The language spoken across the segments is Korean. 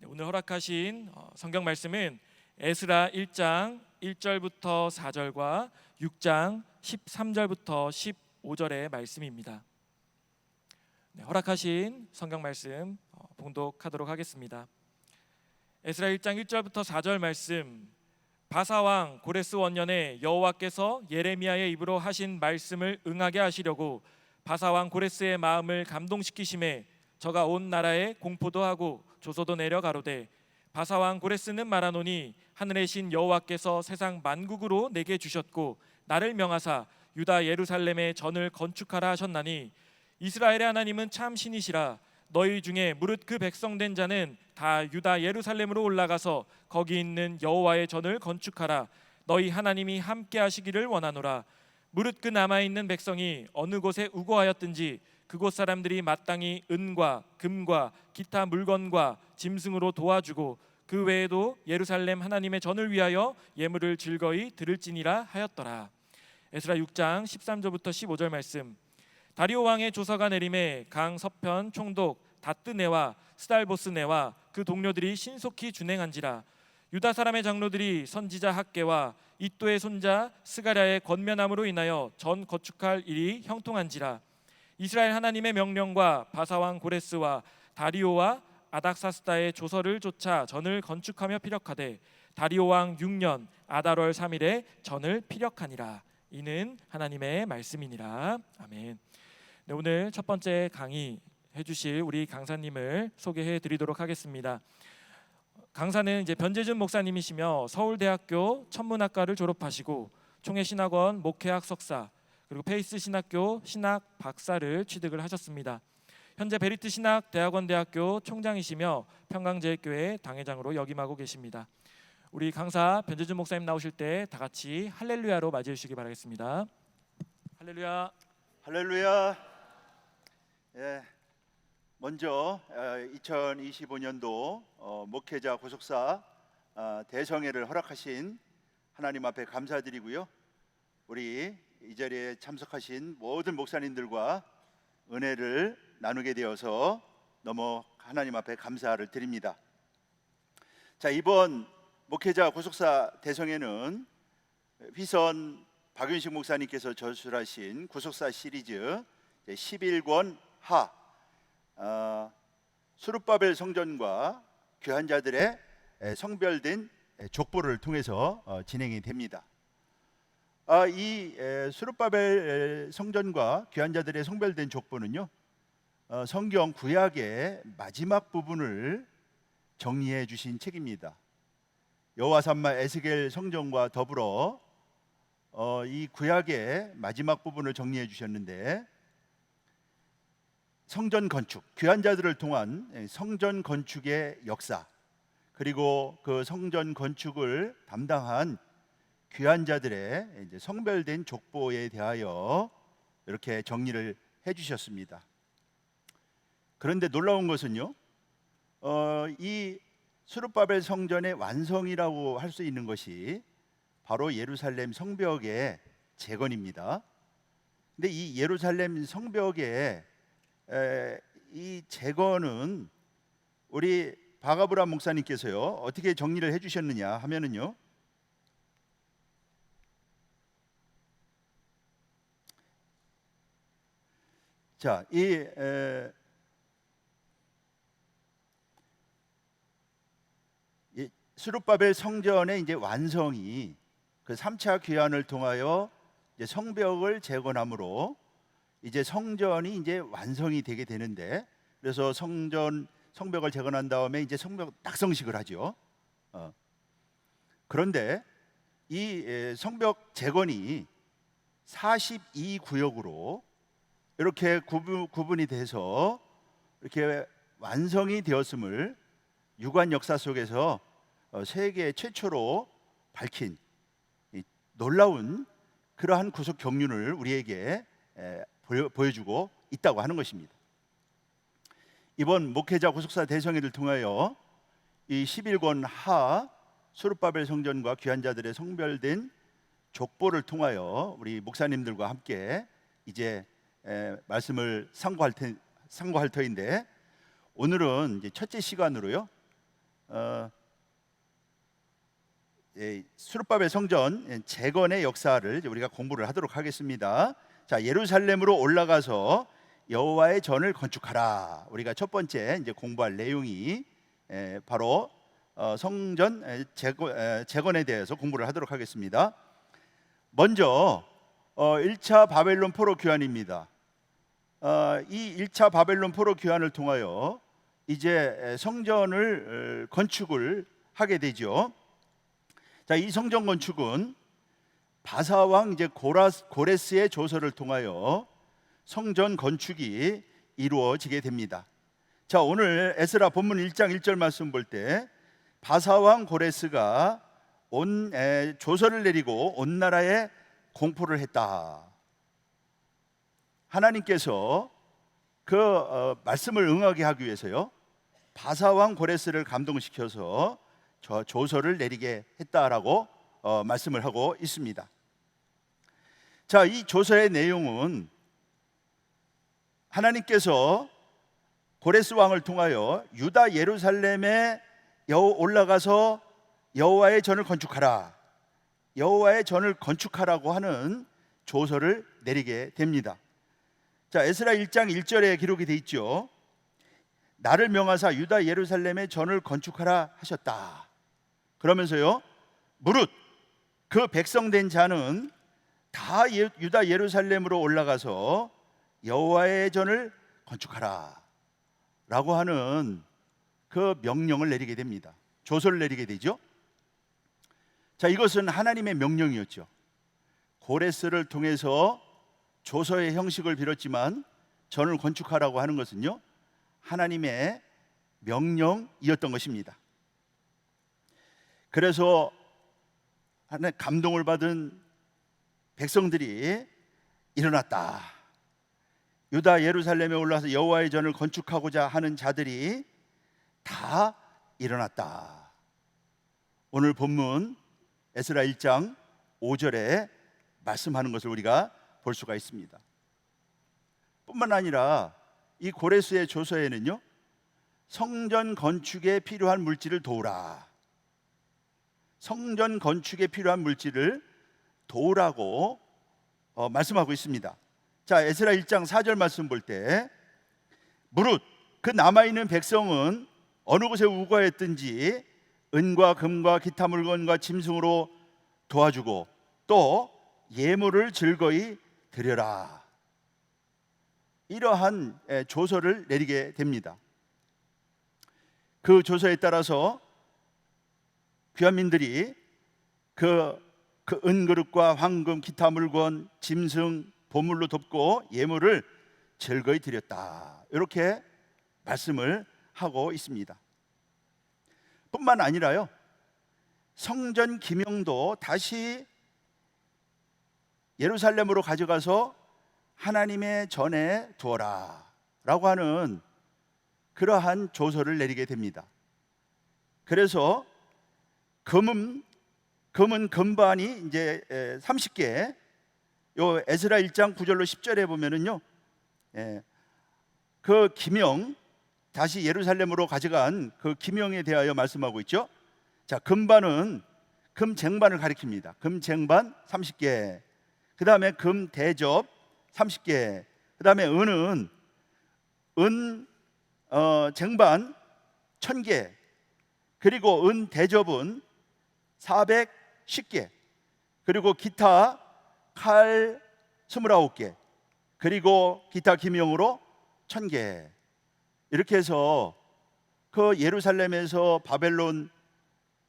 오늘 허락하신 성경 말씀은 에스라 1장 1절부터 4절과 6장 13절부터 15절의 말씀입니다. 허락하신 성경 말씀 봉독하도록 하겠습니다. 에스라 1장 1절부터 4절 말씀. 바사왕 고레스 원년에 여호와께서 예레미야의 입으로 하신 말씀을 응하게 하시려고 바사왕 고레스의 마음을 감동시키심에 저가 온 나라에 공포도 하고 조소도 내려 가로되 바사왕 고레스는 말하노니 하늘의 신 여호와께서 세상 만국으로 내게 주셨고 나를 명하사 유다 예루살렘에 전을 건축하라 하셨나니 이스라엘의 하나님은 참 신이시라. 너희 중에 무릇 그 백성된 자는 다 유다 예루살렘으로 올라가서 거기 있는 여호와의 전을 건축하라. 너희 하나님이 함께 하시기를 원하노라. 무릇 그 남아있는 백성이 어느 곳에 우거하였든지 그곳 사람들이 마땅히 은과 금과 기타 물건과 짐승으로 도와주고 그 외에도 예루살렘 하나님의 전을 위하여 예물을 즐거이 드릴지니라 하였더라. 에스라 6장 13절부터 15절 말씀. 다리오 왕의 조서가 내림에 강 서편 총독 다뜨네와 스달보스네와 그 동료들이 신속히 준행한지라. 유다 사람의 장로들이 선지자 학계와 이또의 손자 스가랴의 권면함으로 인하여 전 건축할 일이 형통한지라. 이스라엘 하나님의 명령과 바사왕 고레스와 다리오와 아닥사스다의 조서를 쫓아 전을 건축하며 피력하되 다리오 왕 6년 아달월 3일에 전을 피력하니라. 이는 하나님의 말씀이니라. 아멘. 네, 오늘 첫 번째 강의 해주실 우리 강사님을 소개해 드리도록 하겠습니다. 강사는 이제 변재준 목사님이시며 서울대학교 천문학과를 졸업하시고 총회신학원 목회학 석사 그리고 페이스 신학교 신학 박사를 취득을 하셨습니다. 현재 베리트 신학대학원 대학교 총장이시며 평강제일교회 당회장으로 역임하고 계십니다. 우리 강사 변재준 목사님 나오실 때 다 같이 할렐루야로 맞이해 주시기 바라겠습니다. 할렐루야. 할렐루야. 예, 먼저 2025년도 목회자 고속사 대성회를 허락하신 하나님 앞에 감사드리고요. 우리 이 자리에 참석하신 모든 목사님들과 은혜를 나누게 되어서 너무 하나님 앞에 감사를 드립니다. 자, 이번 목회자 고속사 대성회는 휘선 박윤식 목사님께서 저술하신 고속사 시리즈 11권 하 수룹바벨 성전과 귀한 자들의 성별된 족보를 통해서 진행이 됩니다. 이 수룹바벨 성전과 귀한 자들의 성별된 족보는요, 성경 구약의 마지막 부분을 정리해 주신 책입니다. 여호와 삼마 에스겔 성전과 더불어 이 구약의 마지막 부분을 정리해 주셨는데, 성전 건축, 귀한 자들을 통한 성전 건축의 역사, 그리고 그 성전 건축을 담당한 귀한 자들의 이제 성별된 족보에 대하여 이렇게 정리를 해주셨습니다. 그런데 놀라운 것은요, 이 수룹바벨 성전의 완성이라고 할 수 있는 것이 바로 예루살렘 성벽의 재건입니다. 근데 이 예루살렘 성벽의 이 재건은 우리 바가브람 목사님께서요 어떻게 정리를 해주셨느냐 하면은요, 자, 이 수룹바벨 성전의 이제 완성이 그 3차 귀환을 통하여 이제 성벽을 재건함으로 이제 성전이 이제 완성이 되게 되는데, 그래서 성벽을 재건한 다음에 이제 성벽 낙성식을 하죠. 그런데 이 성벽 재건이 42구역으로 이렇게 구분이 돼서 이렇게 완성이 되었음을 유관 역사 속에서 세계 최초로 밝힌 놀라운 그러한 구속 경륜을 우리에게 보여주고 있다고 하는 것입니다. 이번 목회자 고속사 대성회를 통하여 이 11권 하 수룹바벨 성전과 귀한 자들의 성별된 족보를 통하여 우리 목사님들과 함께 이제 말씀을 상고할 터인데, 오늘은 이제 첫째 시간으로요, 수르바벨 성전 재건의 역사를 이제 우리가 공부를 하도록 하겠습니다. 자, 예루살렘으로 올라가서 여호와의 전을 건축하라. 우리가 첫 번째 이제 공부할 내용이 바로 성전 재건에 대해서 공부를 하도록 하겠습니다. 먼저 1차 바벨론 포로 귀환입니다. 이 1차 바벨론 포로 귀환을 통하여 이제 성전을 건축을 하게 되죠. 자, 이 성전 건축은 바사 왕 이제 고레스의 조서를 통하여 성전 건축이 이루어지게 됩니다. 자, 오늘 에스라 본문 1장 1절 말씀 볼 때 바사 왕 고레스가 조서를 내리고 온 나라에 공포를 했다. 하나님께서 그 말씀을 응하게 하기 위해서요, 바사 왕 고레스를 감동시켜서 저 조서를 내리게 했다라고 말씀을 하고 있습니다. 자, 이 조서의 내용은 하나님께서 고레스 왕을 통하여 유다 예루살렘에 올라가서 여호와의 전을 건축하라, 여호와의 전을 건축하라고 하는 조서를 내리게 됩니다. 자, 에스라 1장 1절에 기록이 돼 있죠. 나를 명하사 유다 예루살렘에 전을 건축하라 하셨다. 그러면서요, 무릇 그 백성된 자는 다 유다 예루살렘으로 올라가서 여호와의 전을 건축하라 라고 하는 그 명령을 내리게 됩니다. 조서를 내리게 되죠. 자, 이것은 하나님의 명령이었죠. 고레스를 통해서 조서의 형식을 빌었지만 전을 건축하라고 하는 것은요, 하나님의 명령이었던 것입니다. 그래서 하나님 감동을 받은 백성들이 일어났다. 유다 예루살렘에 올라와서 여호와의 전을 건축하고자 하는 자들이 다 일어났다. 오늘 본문 에스라 1장 5절에 말씀하는 것을 우리가 볼 수가 있습니다. 뿐만 아니라 이 고레스의 조서에는요, 성전 건축에 필요한 물질을 도우라, 성전 건축에 필요한 물질을 도우라고 말씀하고 있습니다. 자, 에스라 1장 4절 말씀 볼 때 무릇 그 남아있는 백성은 어느 곳에 우거했든지 은과 금과 기타 물건과 짐승으로 도와주고 또 예물을 즐거이 드려라. 이러한 조서를 내리게 됩니다. 그 조서에 따라서 귀환민들이 그 은그릇과 황금, 기타 물건, 짐승, 보물로 돕고 예물을 즐거이 드렸다. 이렇게 말씀을 하고 있습니다. 뿐만 아니라요, 성전 기명도 다시 예루살렘으로 가져가서 하나님의 전에 두어라 라고 하는 그러한 조서를 내리게 됩니다. 그래서 금은 금반이 이제 30개, 요 에스라 1장 9절로 10절에 보면은요, 그 기명, 다시 예루살렘으로 가져간 그 기명에 대하여 말씀하고 있죠. 자, 금반은 금 쟁반을 가리킵니다. 금 쟁반 30개, 그 다음에 금 대접 30개, 그 다음에 은은 은 쟁반 1000개, 그리고 은 대접은 410개, 그리고 기타 칼 29개, 그리고 기타 기명으로 1000개. 이렇게 해서 그 예루살렘에서 바벨론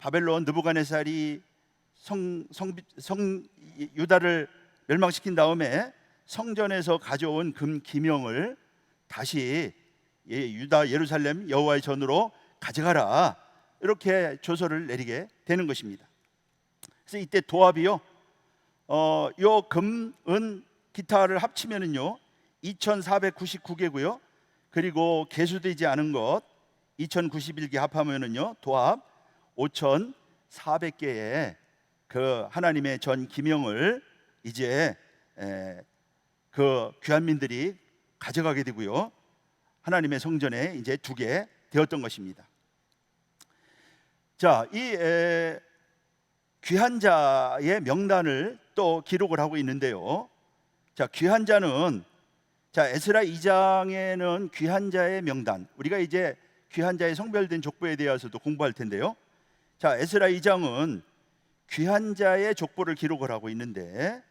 느부갓네살이 유다를 멸망시킨 다음에 성전에서 가져온 금 기명을 다시 유다 예루살렘 여호와의 전으로 가져가라, 이렇게 조서를 내리게 되는 것입니다. 그래서 이때 도합이요, 요 금, 은, 기타를 합치면은요 2499개고요. 그리고 개수되지 않은 것 2091개 합하면은요 도합 5400개의 그 하나님의 전 기명을 이제 그 귀환민들이 가져가게 되고요, 하나님의 성전에 이제 두게 되었던 것입니다. 자, 귀한 자의 명단을 또 기록을 하고 있는데요. 자, 귀한 자는, 자, 에스라 2장에는 귀한 자의 명단, 우리가 이제 귀한 자의 성별된 족보에 대해서도 공부할 텐데요. 자, 에스라 2장은 귀한 자의 족보를 기록을 하고 있는데,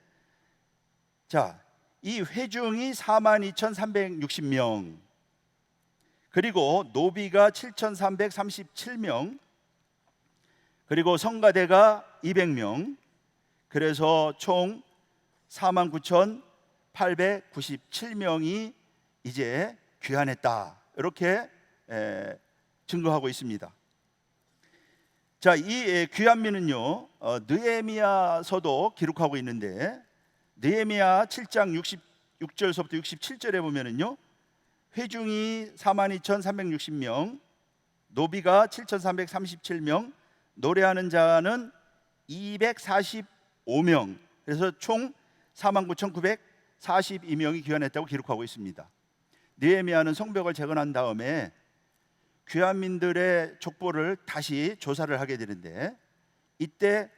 자, 이 회중이 42,360명, 그리고 노비가 7,337명, 그리고 성가대가 200명, 그래서 총 49,897명이 이제 귀환했다, 이렇게 증거하고 있습니다. 자, 이 귀환민은요, 느헤미야서도 기록하고 있는데, 느헤미야 7장 66절서부터 67절에 보면은요, 회중이 42,360명, 노비가 7,337명, 노래하는 자는 245명, 그래서 총 49,942명이 귀환했다고 기록하고 있습니다. 느헤미야는 성벽을 재건한 다음에 귀환민들의 족보를 다시 조사를 하게 되는데, 이때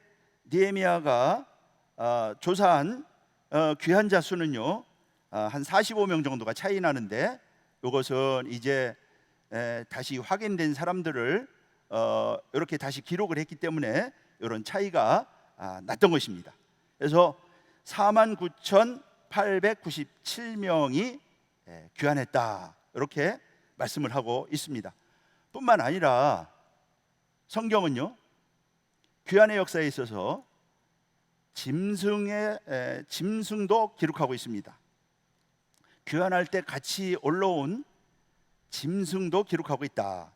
느헤미야가 조사한 귀한 자 수는요, 한 45명 정도가 차이 나는데, 이것은 이제 다시 확인된 사람들을 이렇게 다시 기록을 했기 때문에 이런 차이가 났던 것입니다. 그래서 49,897명이 귀환했다, 이렇게 말씀을 하고 있습니다. 뿐만 아니라 성경은요, 귀환의 역사에 있어서 짐승도 기록하고 있습니다. 귀환할 때 같이 올라온 짐승도 기록하고 있다.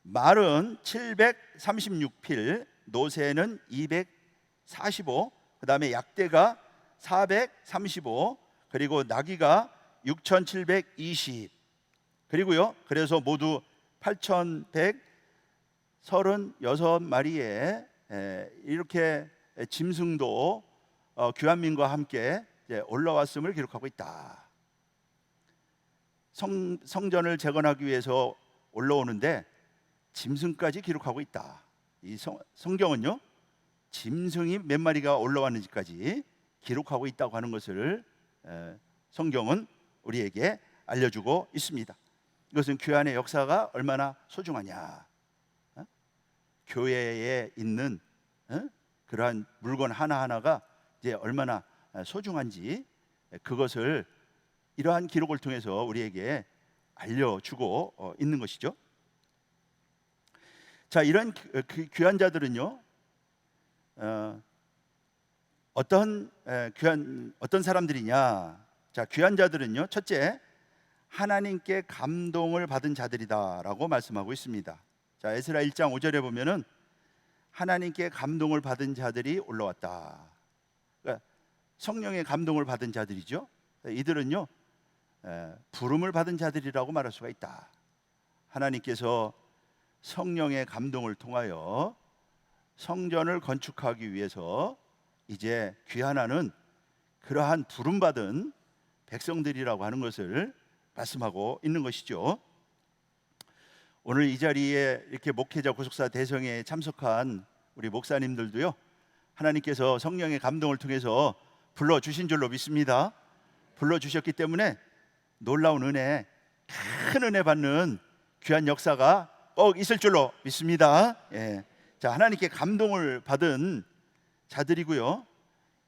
말은 736필, 노새는 245, 그 다음에 약대가 435, 그리고 나귀가 6720, 그리고요, 그래서 모두 8136마리의 이렇게 짐승도 귀환민과 함께 올라왔음을 기록하고 있다. 성전을 재건하기 위해서 올라오는데 짐승까지 기록하고 있다. 이 성경은요, 짐승이 몇 마리가 올라왔는지까지 기록하고 있다고 하는 것을 성경은 우리에게 알려주고 있습니다. 이것은 귀환의 역사가 얼마나 소중하냐, 교회에 있는 그러한 물건 하나하나가 이제 얼마나 소중한지, 그것을 이러한 기록을 통해서 우리에게 알려주고 있는 것이죠. 자, 이런 귀한 자들은요, 어떤 사람들이냐? 자, 귀한 자들은요, 첫째, 하나님께 감동을 받은 자들이다라고 말씀하고 있습니다. 자, 에스라 1장 5절에 보면은 하나님께 감동을 받은 자들이 올라왔다. 그러니까 성령의 감동을 받은 자들이죠. 이들은요, 부름을 받은 자들이라고 말할 수가 있다. 하나님께서 성령의 감동을 통하여 성전을 건축하기 위해서 이제 귀환하는 그러한 부름받은 백성들이라고 하는 것을 말씀하고 있는 것이죠. 오늘 이 자리에 이렇게 목회자 구속사 대성에 참석한 우리 목사님들도요, 하나님께서 성령의 감동을 통해서 불러주신 줄로 믿습니다. 불러주셨기 때문에 놀라운 은혜, 큰 은혜 받는 귀한 역사가 꼭 있을 줄로 믿습니다. 자, 하나님께 감동을 받은 자들이고요,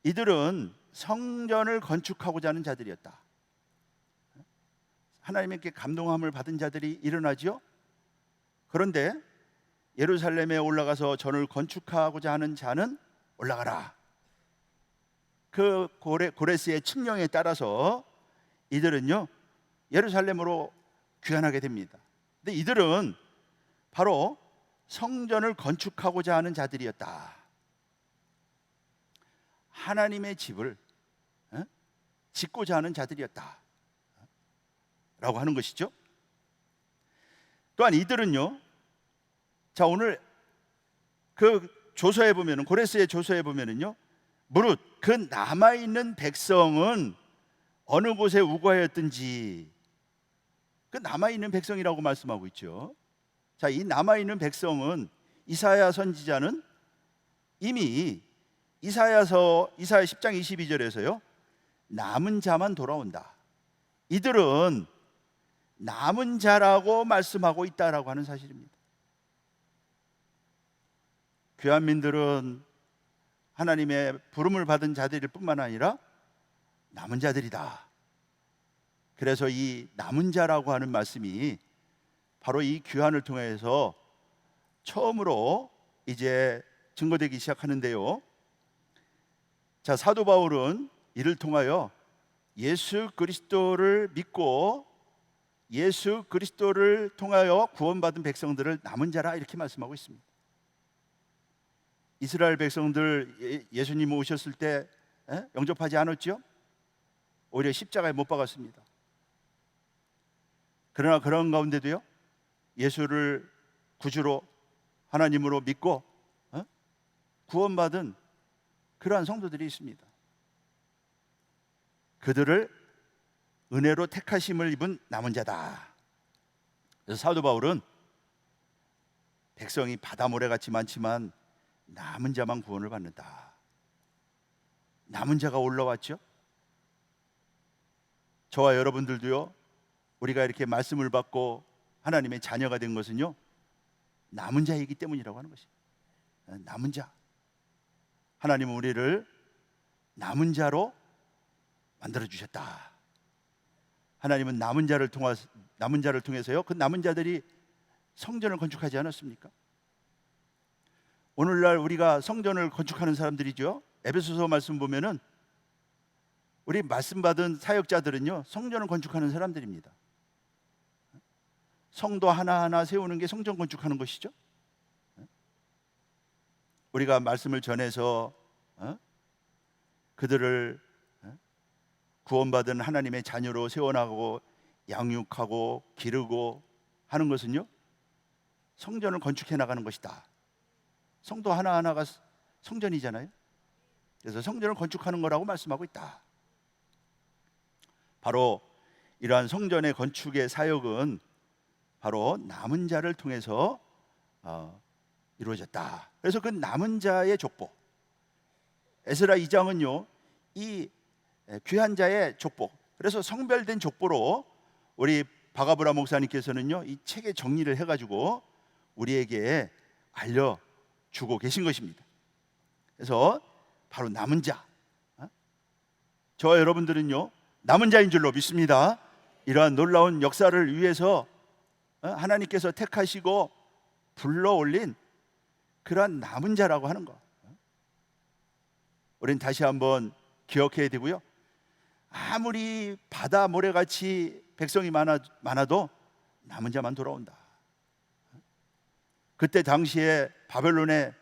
이들은 성전을 건축하고자 하는 자들이었다. 하나님께 감동함을 받은 자들이 일어나죠. 그런데 예루살렘에 올라가서 전을 건축하고자 하는 자는 올라가라. 그 고레스의 칙령에 따라서 이들은요, 예루살렘으로 귀환하게 됩니다. 근데 이들은 바로 성전을 건축하고자 하는 자들이었다. 하나님의 집을 짓고자 하는 자들이었다 라고 하는 것이죠. 또한 이들은요, 자, 오늘 그 조서에 보면은, 고레스의 조서에 보면은요, 무릇 그 남아있는 백성은 어느 곳에 우거하였든지, 그 남아있는 백성이라고 말씀하고 있죠. 자, 이 남아있는 백성은 이사야 선지자는 이미 이사야 10장 22절에서요, 남은 자만 돌아온다, 이들은 남은 자라고 말씀하고 있다라고 하는 사실입니다. 귀한 민들은 하나님의 부름을 받은 자들일 뿐만 아니라 남은 자들이다. 그래서 이 남은 자라고 하는 말씀이 바로 이 귀환을 통해서 처음으로 이제 증거되기 시작하는데요. 자, 사도 바울은 이를 통하여 예수 그리스도를 믿고 예수 그리스도를 통하여 구원받은 백성들을 남은 자라 이렇게 말씀하고 있습니다. 이스라엘 백성들 예수님 오셨을 때 영접하지 않았죠? 오히려 십자가에 못 박았습니다. 그러나 그런 가운데도요, 예수를 구주로 하나님으로 믿고 구원받은 그러한 성도들이 있습니다. 그들을 은혜로 택하심을 입은 남은 자다. 그래서 사도 바울은 백성이 바다 모래같이 많지만 남은 자만 구원을 받는다. 남은 자가 올라왔죠. 저와 여러분들도요, 우리가 이렇게 말씀을 받고 하나님의 자녀가 된 것은요, 남은 자이기 때문이라고 하는 것이에요. 남은 자. 하나님은 우리를 남은 자로 만들어 주셨다. 하나님은 남은 자를 통해서요, 그 남은 자들이 성전을 건축하지 않았습니까? 오늘날 우리가 성전을 건축하는 사람들이죠. 에베소서 말씀 보면은 우리 말씀 받은 사역자들은요, 성전을 건축하는 사람들입니다. 성도 하나하나 세우는 게 성전 건축하는 것이죠. 우리가 말씀을 전해서 그들을 구원받은 하나님의 자녀로 세워나가고 양육하고 기르고 하는 것은요, 성전을 건축해 나가는 것이다. 성도 하나하나가 성전이잖아요. 그래서 성전을 건축하는 거라고 말씀하고 있다. 바로 이러한 성전의 건축의 사역은 바로 남은 자를 통해서 이루어졌다. 그래서 그 남은 자의 족보, 에스라 2장은요 이 귀한 자의 족보, 그래서 성별된 족보로 우리 바가브라 목사님께서는요 이 책의 정리를 해가지고 우리에게 알려주고 계신 것입니다. 그래서 바로 남은 자, 저와 여러분들은요 남은 자인 줄로 믿습니다. 이러한 놀라운 역사를 위해서 하나님께서 택하시고 불러올린 그러한 남은 자라고 하는 것, 우리는 다시 한번 기억해야 되고요. 아무리 바다 모래같이 백성이 많아도 남은 자만 돌아온다. 그때 당시에 바벨론에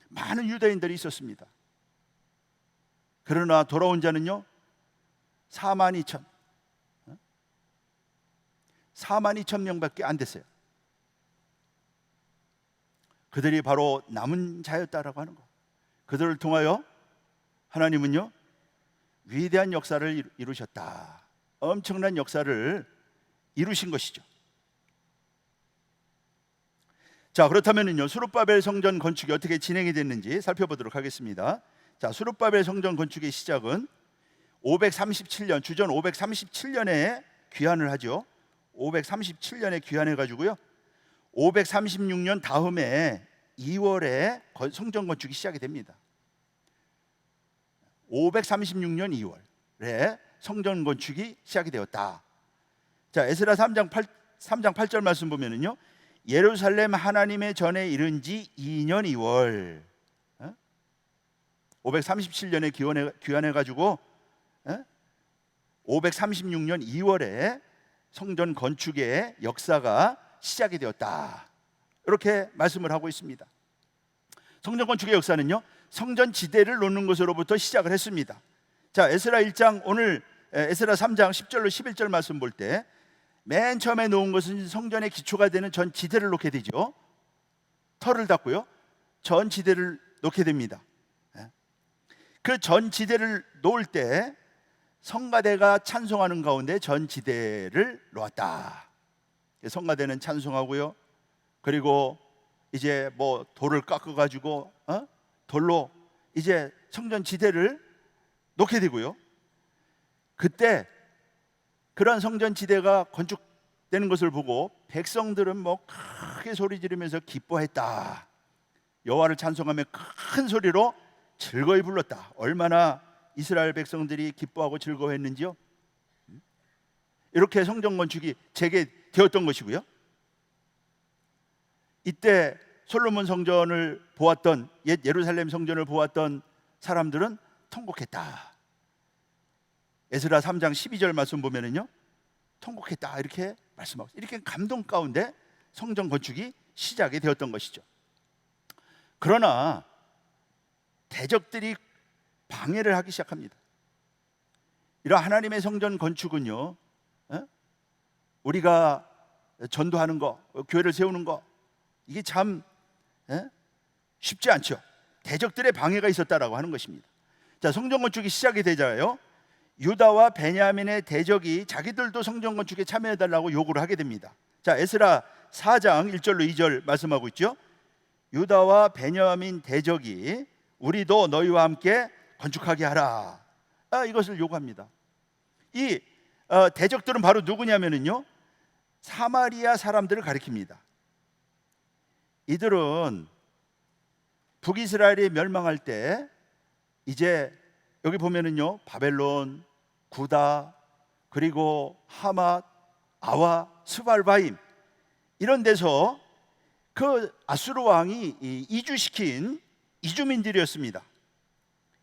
많은 유대인들이 있었습니다. 그러나 돌아온 자는요 42,000명밖에 안 됐어요. 그들이 바로 남은 자였다라고 하는 거. 그들을 통하여 하나님은요 위대한 역사를 이루셨다. 엄청난 역사를 이루신 것이죠. 자, 그렇다면요 수룹바벨 성전 건축이 어떻게 진행이 됐는지 살펴보도록 하겠습니다. 자, 수룹바벨 성전 건축의 시작은 537년, 주전 537년에 귀환을 하죠. 537년에 귀환해 가지고요 536년 다음에 2월에 성전 건축이 시작이 됩니다. 536년 2월에 성전 건축이 시작이 되었다. 자, 에스라 3장 8절 말씀 보면은요 예루살렘 하나님의 전에 이른 지 2년 2월, 537년에 귀환해 가지고 536년 2월에 성전 건축의 역사가 시작이 되었다. 이렇게 말씀을 하고 있습니다. 성전 건축의 역사는요 성전 지대를 놓는 것으로부터 시작을 했습니다. 자, 에스라 1장, 오늘 에스라 3장 10절로 11절 말씀 볼 때 맨 처음에 놓은 것은 성전의 기초가 되는 전 지대를 놓게 되죠. 터를 닫고요 전 지대를 놓게 됩니다. 그 전 지대를 놓을 때 성가대가 찬송하는 가운데 전 지대를 놓았다. 성가대는 찬송하고요 그리고 이제 뭐 돌을 깎아 가지고 돌로 이제 성전 지대를 놓게 되고요. 그때 그런 성전 지대가 건축되는 것을 보고 백성들은 뭐 크게 소리 지르면서 기뻐했다. 여호와를 찬송하며 큰 소리로 즐거이 불렀다. 얼마나 이스라엘 백성들이 기뻐하고 즐거워했는지요. 이렇게 성전 건축이 재개되었던 것이고요. 이때 솔로몬 성전을 보았던, 옛 예루살렘 성전을 보았던 사람들은 통곡했다. 에스라 3장 12절 말씀 보면은요, 통곡했다 이렇게 말씀하고, 이렇게 감동 가운데 성전 건축이 시작이 되었던 것이죠. 그러나 대적들이 방해를 하기 시작합니다. 이런 하나님의 성전 건축은요, 우리가 전도하는 거, 교회를 세우는 거, 이게 참 쉽지 않죠. 대적들의 방해가 있었다라고 하는 것입니다. 자, 성전 건축이 시작이 되잖아요. 유다와 베냐민의 대적이 자기들도 성전 건축에 참여해달라고 요구를 하게 됩니다. 자, 에스라 4장 1절로 2절 말씀하고 있죠. 유다와 베냐민 대적이 우리도 너희와 함께 건축하게 하라, 이것을 요구합니다. 이 대적들은 바로 누구냐면요, 사마리아 사람들을 가리킵니다. 이들은 북이스라엘이 멸망할 때 이제 여기 보면은요, 바벨론, 구다, 그리고 하맛, 아와, 스발바임 이런 데서 그 아수르 왕이 이주시킨 이주민들이었습니다.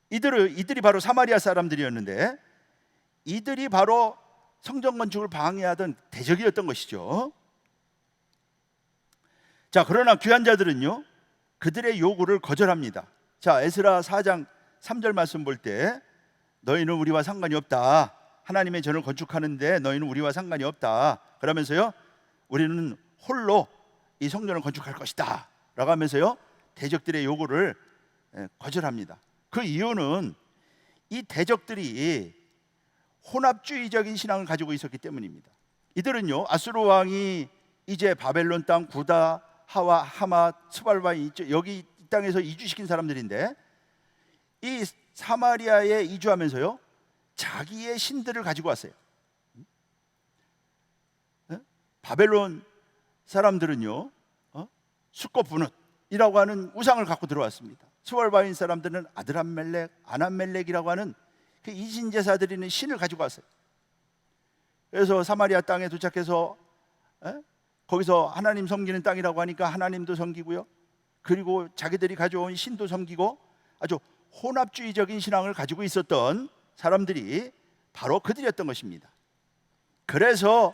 이들이 바로 사마리아 사람들이었는데, 이들이 바로 성전 건축을 방해하던 대적이었던 것이죠. 자, 그러나 귀한 자들은요, 그들의 요구를 거절합니다. 자, 에스라 4장 3절 말씀 볼 때, 너희는 우리와 상관이 없다. 하나님의 전을 건축하는데 너희는 우리와 상관이 없다. 그러면서요, 우리는 홀로 이 성전을 건축할 것이다 라고 하면서요, 대적들의 요구를 거절합니다. 그 이유는 이 대적들이 혼합주의적인 신앙을 가지고 있었기 때문입니다. 이들은요, 아수르 왕이 이제 바벨론 땅, 구다, 하와, 하맛, 스발바이 여기 이 땅에서 이주시킨 사람들인데, 이 사마리아에 이주하면서요, 자기의 신들을 가지고 왔어요. 바벨론 사람들은요, 수꽃분웃이라고 하는 우상을 갖고 들어왔습니다. 스발바인 사람들은 아드람멜렉, 아남멜렉이라고 하는 그 이신제사드리는 신을 가지고 왔어요. 그래서 사마리아 땅에 도착해서 거기서 하나님 섬기는 땅이라고 하니까 하나님도 섬기고요, 그리고 자기들이 가져온 신도 섬기고, 아주 혼합주의적인 신앙을 가지고 있었던 사람들이 바로 그들이었던 것입니다. 그래서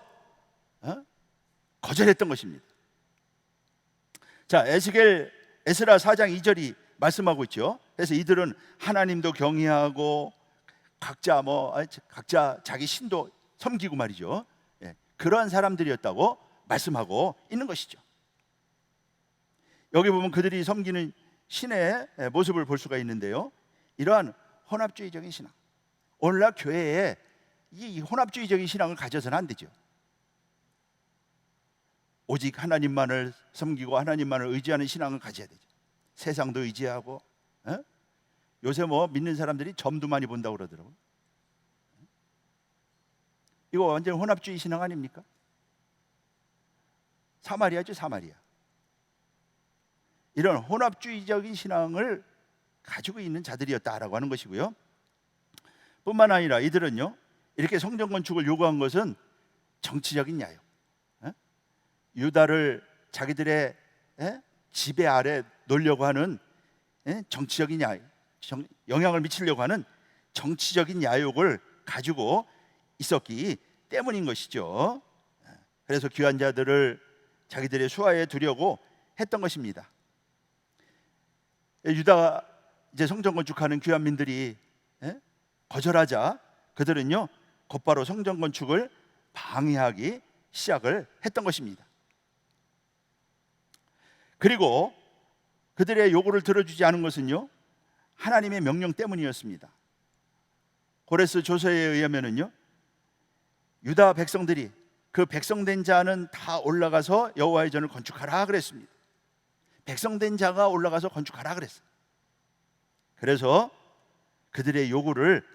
거절했던 것입니다. 자, 에스라 4장 2절이 말씀하고 있죠. 그래서 이들은 하나님도 경외하고 각자 자기 신도 섬기고 말이죠. 그러한 사람들이었다고 말씀하고 있는 것이죠. 여기 보면 그들이 섬기는 신의 모습을 볼 수가 있는데요, 이러한 혼합주의적인 신앙, 오늘날 교회에 이 혼합주의적인 신앙을 가져서는 안 되죠. 오직 하나님만을 섬기고 하나님만을 의지하는 신앙을 가져야 되죠. 세상도 의지하고, 요새 뭐 믿는 사람들이 점도 많이 본다고 그러더라고요. 이거 완전 혼합주의 신앙 아닙니까? 사마리아죠, 사마리아. 이런 혼합주의적인 신앙을 가지고 있는 자들이었다라고 하는 것이고요. 뿐만 아니라 이들은요, 이렇게 성전 건축을 요구한 것은 정치적인 야욕, 유다를 자기들의 지배 아래 놓으려고 하는 정치적인 야욕, 영향을 미치려고 하는 정치적인 야욕을 가지고 있었기 때문인 것이죠. 그래서 귀한 자들을 자기들의 수하에 두려고 했던 것입니다. 유다가 이제 성전 건축하는 귀한 민들이 거절하자 그들은요, 곧바로 성전 건축을 방해하기 시작을 했던 것입니다. 그리고 그들의 요구를 들어주지 않은 것은요, 하나님의 명령 때문이었습니다. 고레스 조서에 의하면은요, 유다 백성들이, 그 백성된 자는 다 올라가서 여호와의 전을 건축하라 그랬습니다. 백성된 자가 올라가서 건축하라 그랬어요. 그래서 그들의 요구를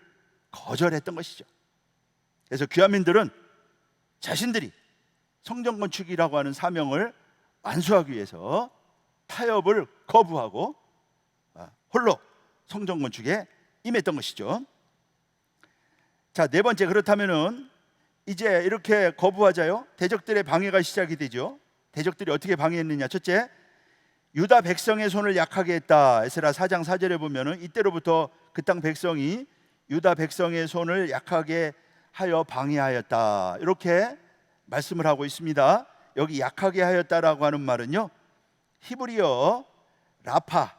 거절했던 것이죠. 그래서 귀환민들은 자신들이 성전 건축이라고 하는 사명을 완수하기 위해서 타협을 거부하고 홀로 성전 건축에 임했던 것이죠. 자, 네 번째, 그렇다면은 이제 이렇게 거부하자요, 대적들의 방해가 시작이 되죠. 대적들이 어떻게 방해했느냐? 첫째, 유다 백성의 손을 약하게 했다. 에스라 4장 4절에 보면은 이때로부터 그 땅 백성이 유다 백성의 손을 약하게 하여 방해하였다, 이렇게 말씀을 하고 있습니다. 여기 약하게 하였다라고 하는 말은요, 히브리어 라파,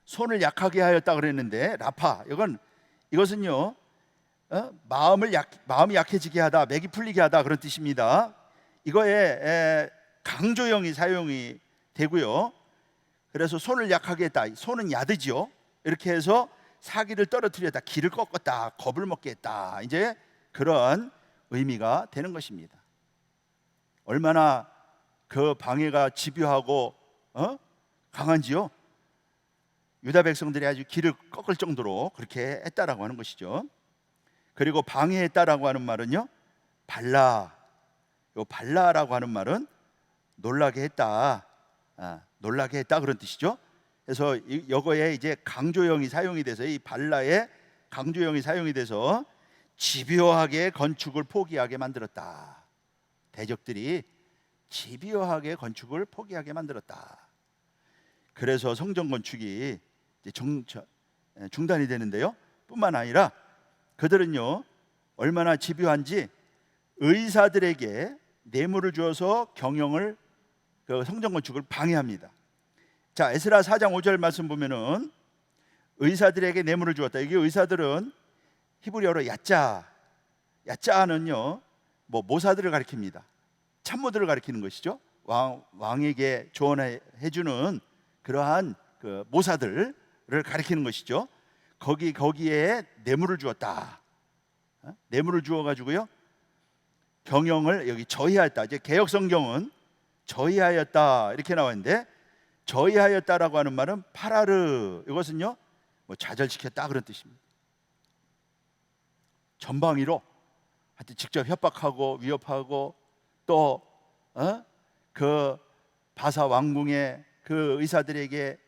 손을 약하게 하였다 그랬는데, 라파, 이것은요 마음이 약해지게 하다, 맥이 풀리게 하다, 그런 뜻입니다. 이거에 강조형이 사용이 되고요. 그래서 손을 약하게 했다, 손은 야드지요. 이렇게 해서 사기를 떨어뜨렸다, 기를 꺾었다, 겁을 먹게 했다, 이제 그런 의미가 되는 것입니다. 얼마나 그 방해가 집요하고 강한지요. 유다 백성들이 아주 기를 꺾을 정도로 그렇게 했다라고 하는 것이죠. 그리고 방해했다라고 하는 말은요, 발라. 요 발라라고 하는 말은 놀라게 했다, 놀라게 했다, 그런 뜻이죠. 그래서 이거에 이제 강조형이 사용이 돼서, 이 발라의 강조형이 사용이 돼서 집요하게 건축을 포기하게 만들었다. 대적들이 집요하게 건축을 포기하게 만들었다. 그래서 성전 건축이 이제 중단이 되는데요. 뿐만 아니라 그들은요, 얼마나 집요한지 의사들에게 뇌물을 주어서 그 성전 건축을 방해합니다. 자, 에스라 4장 5절 말씀 보면은 의사들에게 뇌물을 주었다. 이게 의사들은 히브리어로 야짜는요 모사들을 가리킵니다. 참모들을 가리키는 것이죠. 왕에게 조언해 주는 그러한 그 모사들을 가리키는 것이죠. 거기에 뇌물을 주었다. 뇌물을 주어 가지고요, 경영을 여기 저희하였다. 이제 개역 성경은 저희하였다 이렇게 나와 있는데, 저희하였다라고 하는 말은 파라르, 이것은요 좌절시켰다, 그런 뜻입니다. 전방위로 하여튼 직접 협박하고 위협하고, 또 그 바사 왕궁의 그 의사들에게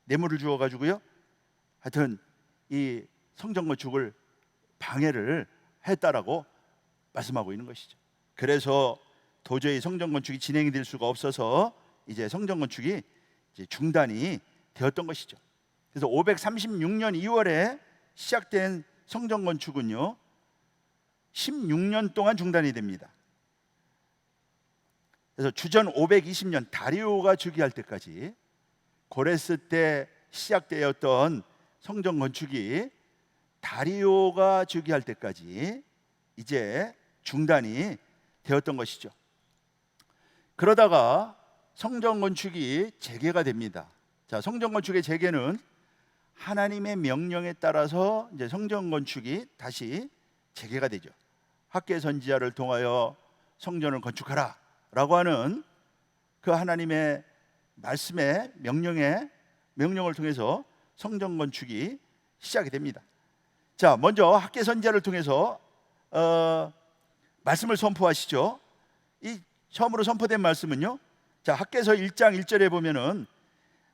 뇌물을 주어 가지고요, 하여튼 이 성전 건축을 방해를 했다라고 말씀하고 있는 것이죠. 그래서 도저히 성전 건축이 진행이 될 수가 없어서 이제 성전 건축이 이제 중단이 되었던 것이죠. 그래서 536년 2월에 시작된 성전 건축은요 16년 동안 중단이 됩니다. 그래서 주전 520년 다리오가 즉위할 때까지, 고레스 때 시작되었던 성전 건축이 다리오가 즉위할 때까지 이제 중단이 되었던 것이죠. 그러다가 성전 건축이 재개가 됩니다. 자, 성전 건축의 재개는 하나님의 명령에 따라서 이제 성전 건축이 다시 재개가 되죠. 학개 선지자를 통하여 성전을 건축하라라고 하는 그 하나님의 말씀의 명령을 통해서 성전 건축이 시작이 됩니다. 자, 먼저 학개 선지자를 통해서 말씀을 선포하시죠. 이 처음으로 선포된 말씀은요, 자, 학개서 1장 1절에 보면은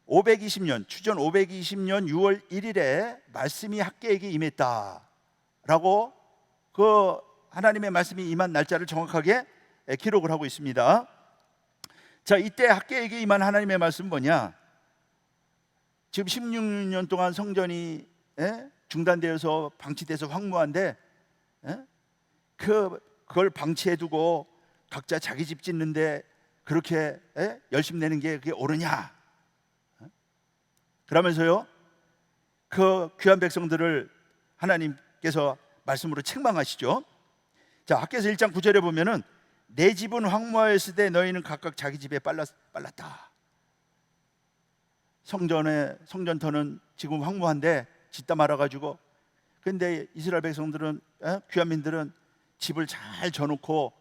520년 주전 520년 6월 1일에 말씀이 학개에게 임했다라고 그 하나님의 말씀이 임한 날짜를 정확하게 기록을 하고 있습니다. 자, 이때 학개에게 임한 하나님의 말씀은 뭐냐? 지금 16년 동안 성전이 중단되어서 방치돼서 황무한데 그걸 방치해두고 각자 자기 집 짓는데 그렇게 열심 내는 게 그게 옳으냐? 그러면서요, 그 귀한 백성들을 하나님께서 말씀으로 책망하시죠. 자, 학개서 1장 9절에 보면은 내 집은 황무하였을 때 너희는 각각 자기 집에 빨랐다. 성전터는 지금 황무한데 짓다 말아가지고, 근데 이스라엘 백성들은 귀한민들은 집을 잘 져놓고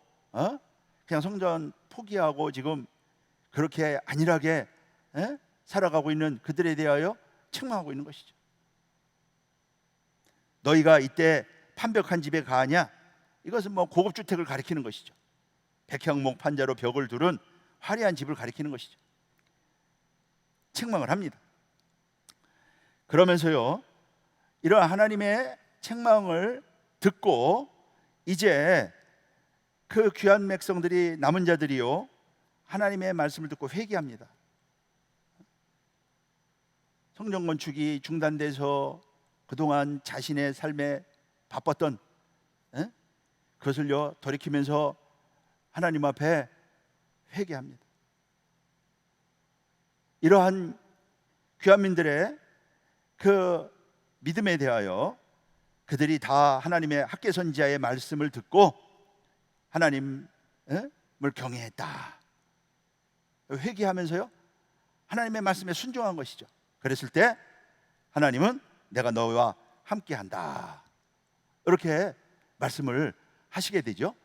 그냥 성전 포기하고 지금 그렇게 안일하게 살아가고 있는 그들에 대하여 책망하고 있는 것이죠. 너희가 이때 판벽한 집에 가냐? 이것은 뭐 고급 주택을 가리키는 것이죠. 백향목 판자로 벽을 두른 화려한 집을 가리키는 것이죠. 책망을 합니다. 그러면서요, 이러한 하나님의 책망을 듣고 이제 그 귀한 백성들이, 남은 자들이요, 하나님의 말씀을 듣고 회개합니다. 성전 건축이 중단돼서 그동안 자신의 삶에 바빴던 그것을요 돌이키면서 하나님 앞에 회개합니다. 이러한 귀한민들의 그 믿음에 대하여 그들이 다 하나님의 학개 선지자의 말씀을 듣고 하나님을 경외했다. 회개하면서요 하나님의 말씀에 순종한 것이죠. 그랬을 때 하나님은 내가 너와 함께한다, 이렇게 말씀을 하시게 되죠.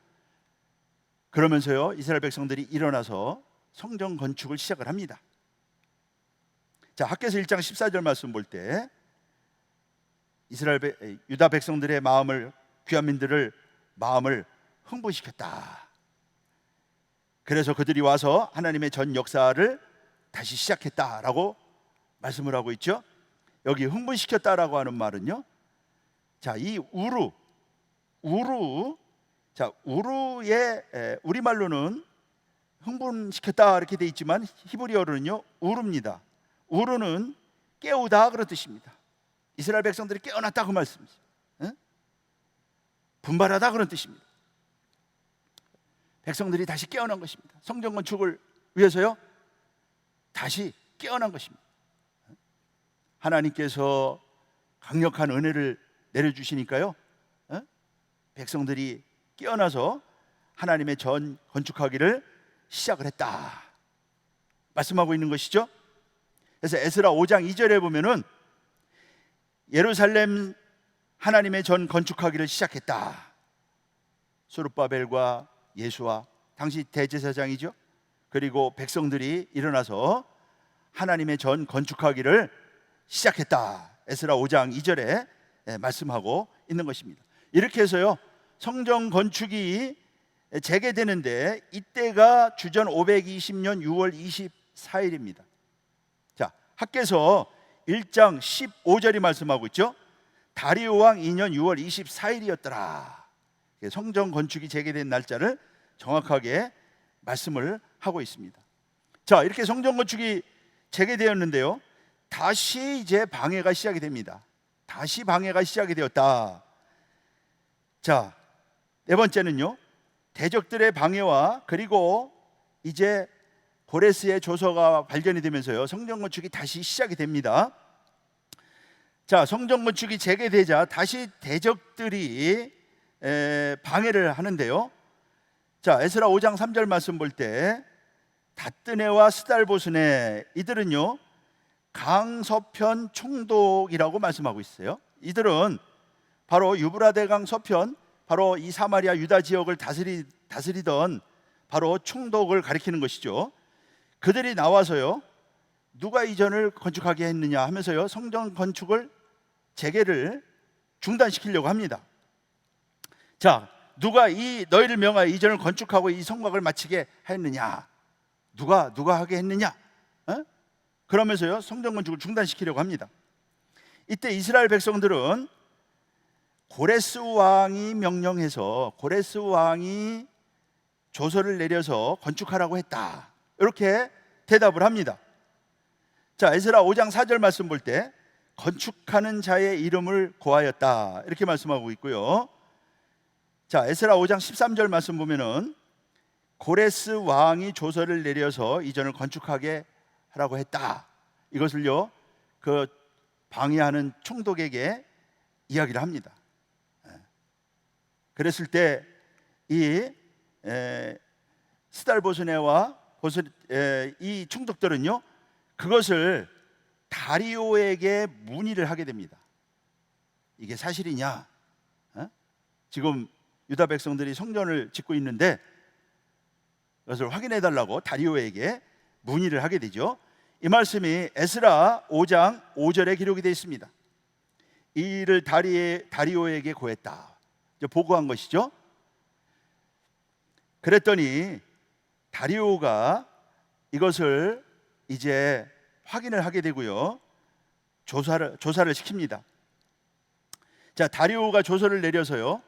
그러면서요 이스라엘 백성들이 일어나서 성전 건축을 시작을 합니다. 자, 학개서 1장 14절 말씀 볼 때 유다 백성들의 마음을, 귀한민들을 마음을 흥분시켰다. 그래서 그들이 와서 하나님의 전 역사를 다시 시작했다라고 말씀을 하고 있죠. 여기 흥분시켰다라고 하는 말은요, 자, 이 우루의 우리말로는 흥분시켰다 이렇게 돼 있지만 히브리어로는요 우루입니다. 우루는 깨우다 그런 뜻입니다. 이스라엘 백성들이 깨어났다 그 말씀이죠. 분발하다 그런 뜻입니다. 백성들이 다시 깨어난 것입니다. 성전 건축을 위해서요 다시 깨어난 것입니다. 하나님께서 강력한 은혜를 내려주시니까요 백성들이 깨어나서 하나님의 전 건축하기를 시작을 했다 말씀하고 있는 것이죠. 그래서 에스라 5장 2절에 보면은 예루살렘 하나님의 전 건축하기를 시작했다. 스룹바벨과 예수와 당시 대제사장이죠. 그리고 백성들이 일어나서 하나님의 전 건축하기를 시작했다. 에스라 5장 2절에 말씀하고 있는 것입니다. 이렇게 해서요 성전 건축이 재개되는데 이때가 주전 520년 6월 24일입니다. 자, 학개서 1장 15절이 말씀하고 있죠. 다리오 왕 2년 6월 24일이었더라. 성전 건축이 재개된 날짜를 정확하게 말씀을 하고 있습니다. 자, 이렇게 성전 건축이 재개되었는데요 다시 이제 방해가 시작이 됩니다. 다시 방해가 시작이 되었다. 자, 네 번째는요 대적들의 방해와 그리고 이제 고레스의 조서가 발견이 되면서요 성전 건축이 다시 시작이 됩니다. 자, 성전 건축이 재개되자 다시 대적들이 방해를 하는데요. 자, 에스라 5장 3절 말씀 볼 때 다뜨네와 스달보스네 이들은요 강서편 총독이라고 말씀하고 있어요. 이들은 바로 유브라데강 서편, 바로 이 사마리아 유다 지역을 다스리던 바로 총독을 가리키는 것이죠. 그들이 나와서요 누가 이전을 건축하게 했느냐 하면서요 성전 건축을 재개를 중단시키려고 합니다. 자, 누가 이 너희를 명하여 이전을 건축하고 이 성곽을 마치게 했느냐, 누가 하게 했느냐, 그러면서요 성전 건축을 중단시키려고 합니다. 이때 이스라엘 백성들은 고레스 왕이 명령해서 고레스 왕이 조서를 내려서 건축하라고 했다, 이렇게 대답을 합니다. 자, 에스라 5장 4절 말씀 볼 때 건축하는 자의 이름을 고하였다 이렇게 말씀하고 있고요. 자, 에스라 5장 13절 말씀 보면은 고레스 왕이 조서를 내려서 이전을 건축하게 하라고 했다, 이것을요 그 방해하는 총독에게 이야기를 합니다. 그랬을 때 이 스달보스네와 이 총독들은요 그것을 다리오에게 문의를 하게 됩니다. 이게 사실이냐, 지금 유다 백성들이 성전을 짓고 있는데 그것을 확인해 달라고 다리오에게 문의를 하게 되죠. 이 말씀이 에스라 5장 5절에 기록이 되어 있습니다. 이 일을 다리오에게 고했다. 이제 보고한 것이죠. 그랬더니 다리오가 이것을 이제 확인을 하게 되고요. 조사를 시킵니다. 자, 다리오가 조서를 내려서요,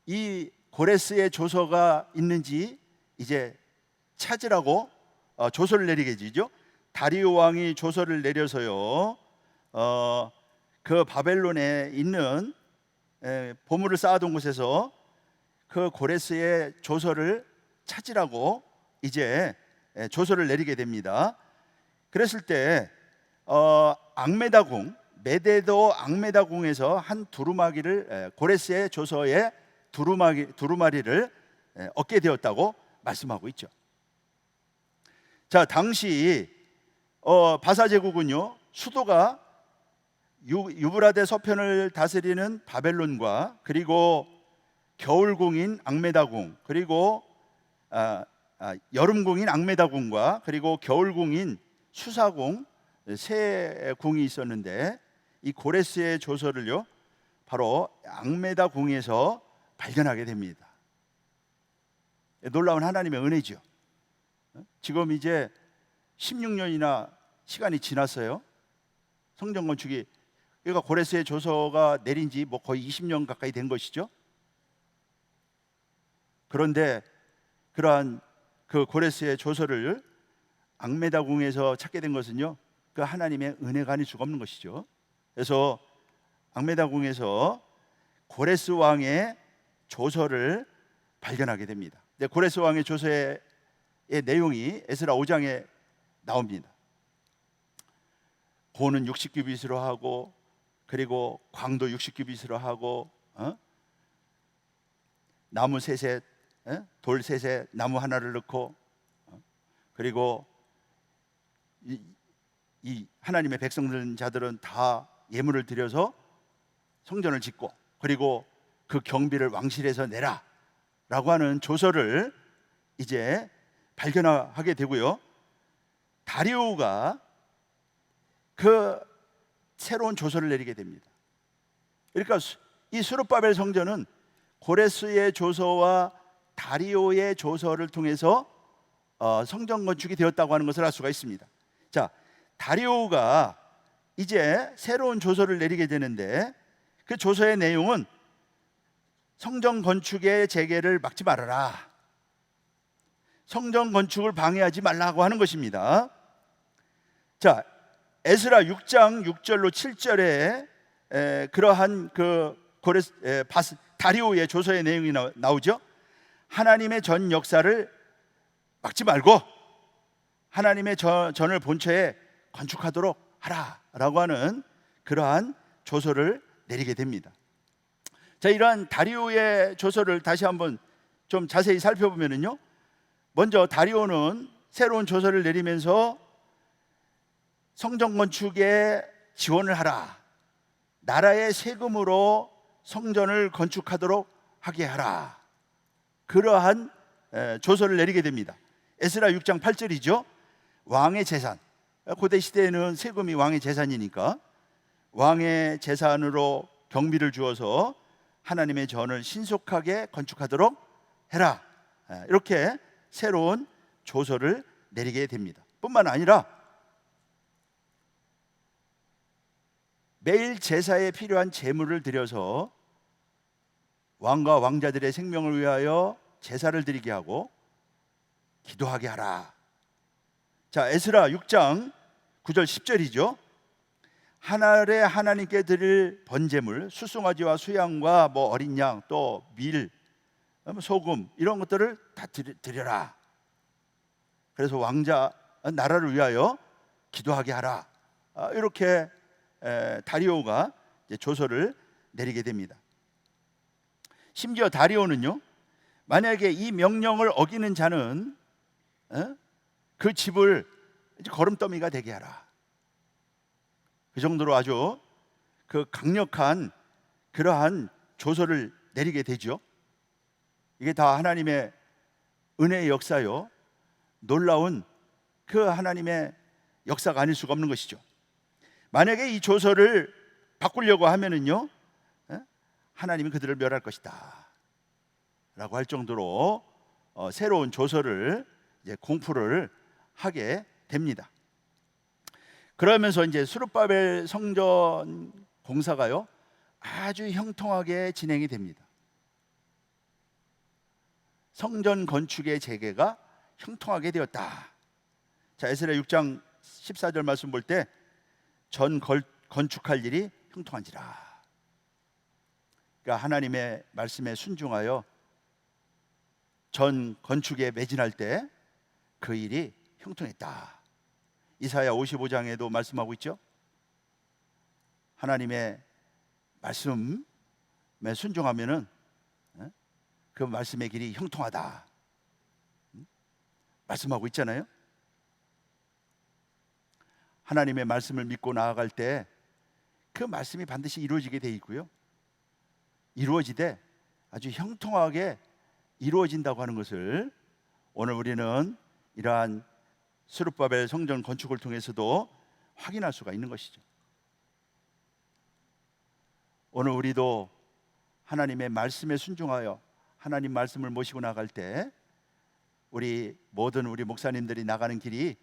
이 고레스의 조서가 있는지 이제 찾으라고 조서를 내리게 되죠. 다리오 왕이 조서를 내려서요, 그 바벨론에 있는 보물을 쌓아둔 곳에서 그 고레스의 조서를 찾으라고 이제 조서를 내리게 됩니다. 그랬을 때 메데도 앙메다궁에서 한 두루마기를, 고레스의 조서에 두루마리를 얻게 되었다고 말씀하고 있죠. 자, 당시 바사 제국은요, 수도가 유브라데 서편을 다스리는 바벨론과, 그리고 겨울궁인 앙메다궁, 그리고 여름궁인 앙메다궁과, 그리고 겨울궁인 수사궁, 세 궁이 있었는데, 이 고레스의 조서를요 바로 앙메다궁에서 발견하게 됩니다. 놀라운 하나님의 은혜죠. 지금 이제 16년이나 시간이 지났어요. 성전 건축이, 그러니까 고레스의 조서가 내린 지 뭐 거의 20년 가까이 된 것이죠. 그런데 그러한 그 고레스의 조서를 앙메다궁에서 찾게 된 것은요, 그 하나님의 은혜가 아닐 수가 없는 것이죠. 그래서 앙메다궁에서 고레스 왕의 조서를 발견하게 됩니다. 근데 고레스 왕의 조서의 내용이 에스라 5장에 나옵니다. 고는 60규빗으로 하고, 그리고 광도 60규빗으로 하고, 나무 셋에, 돌 셋에 나무 하나를 넣고, 그리고 이 하나님의 백성들 자들은 다 예물을 드려서 성전을 짓고, 그리고 그 경비를 왕실에서 내라 라고 하는 조서를 이제 발견하게 되고요. 다리오가 그 새로운 조서를 내리게 됩니다. 그러니까 이 수르바벨 성전은 고레스의 조서와 다리오의 조서를 통해서 성전 건축이 되었다고 하는 것을 알 수가 있습니다. 자, 다리오가 이제 새로운 조서를 내리게 되는데, 그 조서의 내용은 성전 건축의 재개를 막지 말아라, 성전 건축을 방해하지 말라고 하는 것입니다. 자, 에스라 6장 6절로 7절에 그러한 그 다리오의 조서의 내용이 나오죠. 하나님의 전 역사를 막지 말고 하나님의 전을 본처에 건축하도록 하라라고 하는 그러한 조서를 내리게 됩니다. 자, 이러한 다리오의 조서를 다시 한번 좀 자세히 살펴보면요, 먼저 다리오는 새로운 조서를 내리면서 성전 건축에 지원을 하라, 나라의 세금으로 성전을 건축하도록 하게 하라, 그러한 조서를 내리게 됩니다. 에스라 6장 8절이죠. 왕의 재산, 고대 시대에는 세금이 왕의 재산이니까 왕의 재산으로 경비를 주어서 하나님의 전을 신속하게 건축하도록 해라, 이렇게 새로운 조서를 내리게 됩니다. 뿐만 아니라 매일 제사에 필요한 제물을 드려서 왕과 왕자들의 생명을 위하여 제사를 드리게 하고 기도하게 하라. 자, 에스라 6장 9절 10절이죠. 하늘의 하나님께 드릴 번제물, 수송아지와 수양과 뭐 어린 양, 또 밀, 소금, 이런 것들을 다 드려라. 그래서 왕자 나라를 위하여 기도하게 하라. 이렇게 다리오가 이제 조서를 내리게 됩니다. 심지어 다리오는요, 만약에 이 명령을 어기는 자는 그 집을 이제 거름더미가 되게 하라. 그 정도로 아주 그 강력한 그러한 조서를 내리게 되죠. 이게 다 하나님의 은혜의 역사요, 놀라운 그 하나님의 역사가 아닐 수가 없는 것이죠. 만약에 이 조서를 바꾸려고 하면은요, 하나님이 그들을 멸할 것이다 라고 할 정도로 새로운 조서를 이제 공포를 하게 됩니다. 그러면서 이제 스룹바벨 성전 공사가요 아주 형통하게 진행이 됩니다. 성전 건축의 재개가 형통하게 되었다. 자, 에스라 6장 14절 말씀 볼 때 전 건축할 일이 형통한지라. 그러니까 하나님의 말씀에 순종하여 전 건축에 매진할 때 그 일이 형통했다. 이사야 55장에도 말씀하고 있죠. 하나님의 말씀에 순종하면은 그 말씀의 길이 형통하다 말씀하고 있잖아요. 하나님의 말씀을 믿고 나아갈 때 그 말씀이 반드시 이루어지게 돼 있고요, 이루어지되 아주 형통하게 이루어진다고 하는 것을 오늘 우리는 이러한 스룹바벨 성전 건축을 통해서도 확인할 수가 있는 것이죠. 오늘 우리도 하나님의 말씀에 순종하여 하나님 말씀을 모시고 나갈 때 우리 모든 우리 목사님들이 나가는 길이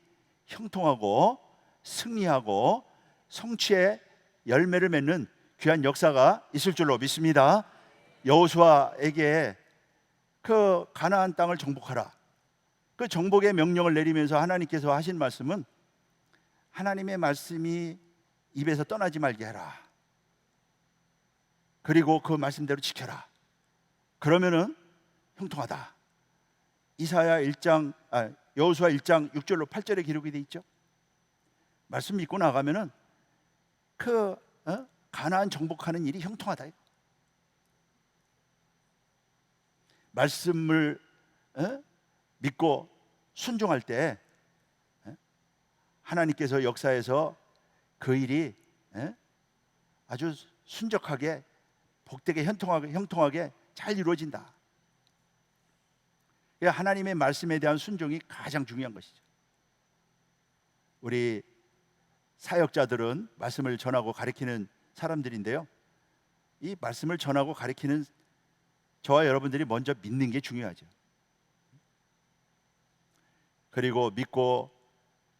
형통하고 승리하고 성취의 열매를 맺는 귀한 역사가 있을 줄로 믿습니다. 여호수아에게 그 가나안 땅을 정복하라, 그 정복의 명령을 내리면서 하나님께서 하신 말씀은 하나님의 말씀이 입에서 떠나지 말게 해라, 그리고 그 말씀대로 지켜라. 그러면은 형통하다. 여호수아 1장 6절로 8절에 기록이 돼 있죠. 말씀 믿고 나가면은 그 가나안 정복하는 일이 형통하다. 말씀을 믿고 순종할 때 하나님께서 역사에서 그 일이 아주 순적하게 복되게 형통하게 잘 이루어진다. 하나님의 말씀에 대한 순종이 가장 중요한 것이죠. 우리 사역자들은 말씀을 전하고 가르치는 사람들인데요, 이 말씀을 전하고 가르치는 저와 여러분들이 먼저 믿는 게 중요하죠. 그리고 믿고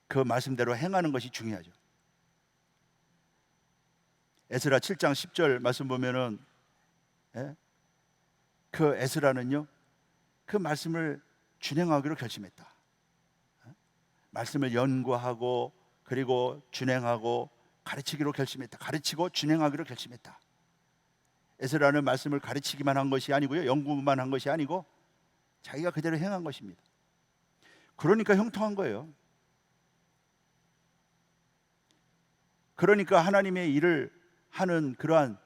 그 말씀대로 행하는 것이 중요하죠. 에스라 7장 10절 말씀 보면은 그 에스라는요 그 말씀을 준행하기로 결심했다. 말씀을 연구하고 그리고 준행하고 가르치기로 결심했다. 가르치고 준행하기로 결심했다. 에스라는 말씀을 가르치기만 한 것이 아니고요, 연구만 한 것이 아니고 자기가 그대로 행한 것입니다. 그러니까 형통한 거예요. 그러니까 하나님의 일을 하는 그러한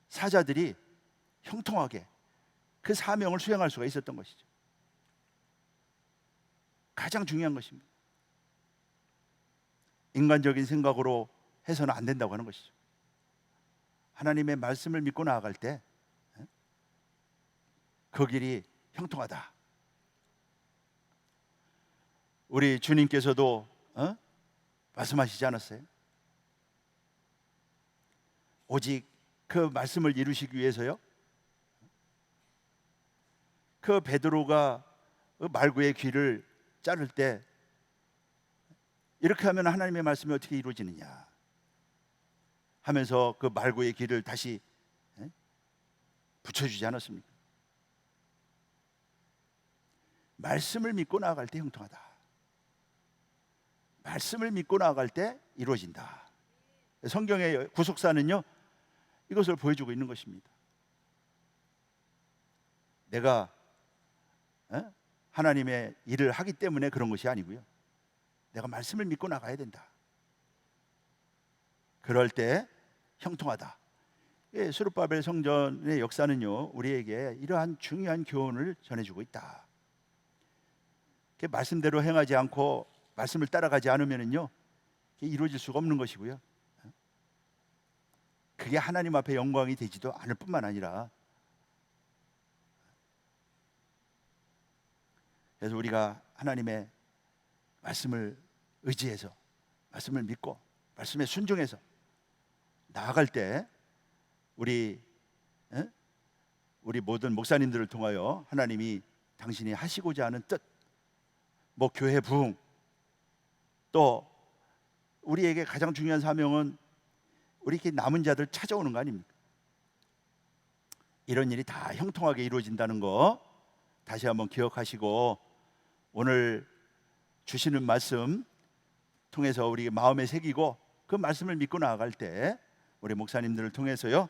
사자들이 형통하게 그 사명을 수행할 수가 있었던 것이죠. 가장 중요한 것입니다. 인간적인 생각으로 해서는 안 된다고 하는 것이죠. 하나님의 말씀을 믿고 나아갈 때 그 길이 형통하다. 우리 주님께서도 말씀하시지 않았어요? 오직 그 말씀을 이루시기 위해서요, 그 베드로가 말구의 귀를 자를 때 이렇게 하면 하나님의 말씀이 어떻게 이루어지느냐 하면서 그 말구의 귀를 다시 붙여주지 않았습니까? 말씀을 믿고 나아갈 때 형통하다. 말씀을 믿고 나아갈 때 이루어진다. 성경의 구속사는요 이것을 보여주고 있는 것입니다. 내가 하나님의 일을 하기 때문에 그런 것이 아니고요, 내가 말씀을 믿고 나가야 된다. 그럴 때 형통하다. 스룹바벨 성전의 역사는요 우리에게 이러한 중요한 교훈을 전해주고 있다. 말씀대로 행하지 않고 말씀을 따라가지 않으면요 이루어질 수가 없는 것이고요, 그게 하나님 앞에 영광이 되지도 않을 뿐만 아니라, 그래서 우리가 하나님의 말씀을 의지해서, 말씀을 믿고, 말씀에 순종해서 나아갈 때 우리 모든 목사님들을 통하여 하나님이 당신이 하시고자 하는 뜻, 뭐 교회 부흥, 또 우리에게 가장 중요한 사명은 우리 남은 자들 찾아오는 거 아닙니까? 이런 일이 다 형통하게 이루어진다는 거 다시 한번 기억하시고, 오늘 주시는 말씀 통해서 우리 마음에 새기고 그 말씀을 믿고 나아갈 때 우리 목사님들을 통해서요,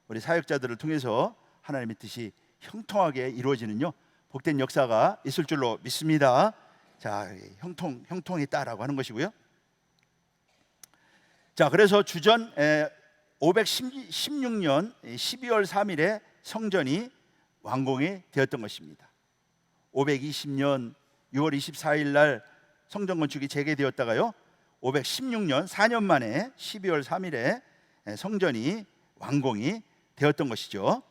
우리 사역자들을 통해서 하나님의 뜻이 형통하게 이루어지는요 복된 역사가 있을 줄로 믿습니다. 자, 형통했다라고 하는 것이고요. 자, 그래서 주전 516년 12월 3일에 성전이 완공이 되었던 것입니다. 520년 6월 24일 날 성전 건축이 재개되었다가요, 516년 4년 만에 12월 3일에 성전이 완공이 되었던 것이죠.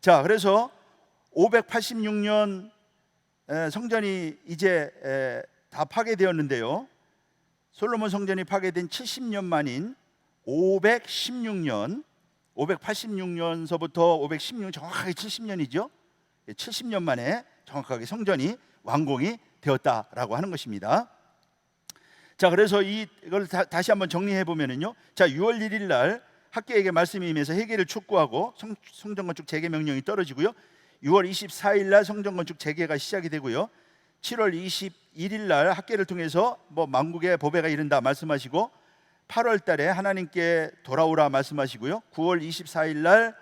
자, 그래서 586년 성전이 이제 다 파괴되었는데요, 솔로몬 성전이 파괴된 70년 만인 516년, 586년서부터 516년 정확하게 70년이죠. 70년 만에 정확하게 성전이 완공이 되었다라고 하는 것입니다. 자, 그래서 이걸 다시 한번 정리해 보면은요, 자, 6월 1일 날 학계에게 말씀이 임해서 회개를 촉구하고 성전 건축 재개 명령이 떨어지고요, 6월 24일 날 성전 건축 재개가 시작이 되고요, 7월 21일 날 학계를 통해서 뭐 만국의 보배가 이른다 말씀하시고, 8월 달에 하나님께 돌아오라 말씀하시고요, 9월 24일 날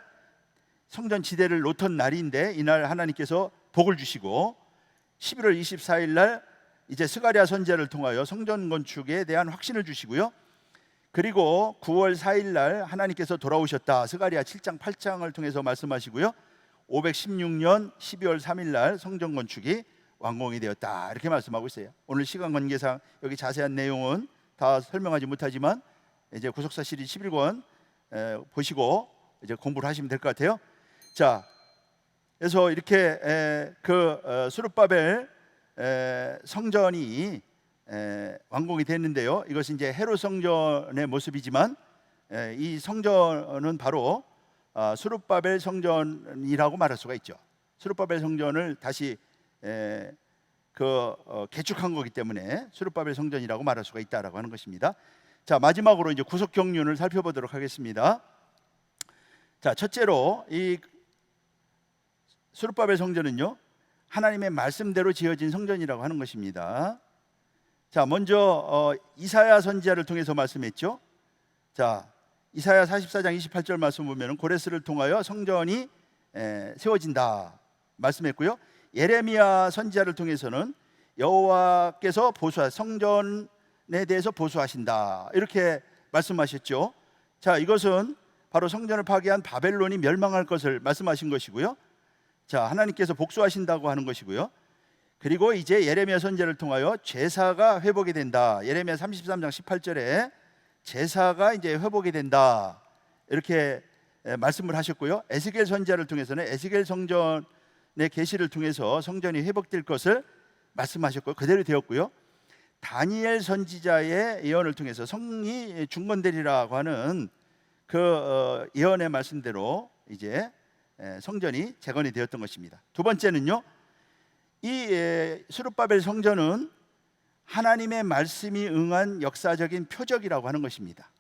성전 지대를 놓던 날인데 이날 하나님께서 복을 주시고, 11월 24일 날 이제 스가랴 선지자를 통하여 성전 건축에 대한 확신을 주시고요, 그리고 9월 4일 날 하나님께서 돌아오셨다 스가랴 7장 8장을 통해서 말씀하시고요, 516년 12월 3일 날 성전 건축이 완공이 되었다 이렇게 말씀하고 있어요. 오늘 시간 관계상 여기 자세한 내용은 다 설명하지 못하지만 이제 구속사 시리즈 11권 보시고 이제 공부를 하시면 될 것 같아요. 자, 그래서 이렇게 수룹바벨 성전이 완공이 됐는데요, 이것은 이제 헤롯 성전의 모습이지만 이 성전은 바로 수룹바벨 성전이라고 말할 수가 있죠. 수룹바벨 성전을 다시 개축한 거기 때문에 수룹바벨 성전이라고 말할 수가 있다라고 하는 것입니다. 자, 마지막으로 이제 구속 경륜을 살펴보도록 하겠습니다. 자, 첫째로 이 수룹바벨 성전은요, 하나님의 말씀대로 지어진 성전이라고 하는 것입니다. 자, 먼저 이사야 선지자를 통해서 말씀했죠. 자, 이사야 44장 28절 말씀 보면은 고레스를 통하여 성전이 세워진다 말씀했고요, 예레미야 선지자를 통해서는 여호와께서 성전에 대해서 보수하신다 이렇게 말씀하셨죠. 자, 이것은 바로 성전을 파괴한 바벨론이 멸망할 것을 말씀하신 것이고요, 자, 하나님께서 복수하신다고 하는 것이고요, 그리고 이제 예레미야 선지자를 통하여 제사가 회복이 된다, 예레미야 33장 18절에 제사가 이제 회복이 된다 이렇게 말씀을 하셨고요, 에스겔 선지자를 통해서는 에스겔 성전의 계시를 통해서 성전이 회복될 것을 말씀하셨고 그대로 되었고요, 다니엘 선지자의 예언을 통해서 성이 중건되리라고 하는 그 예언의 말씀대로 이제 성전이 재건이 되었던 것입니다. 두 번째는요, 이 수룹바벨 성전은 하나님의 말씀이 응한 역사적인 표적이라고 하는 것입니다.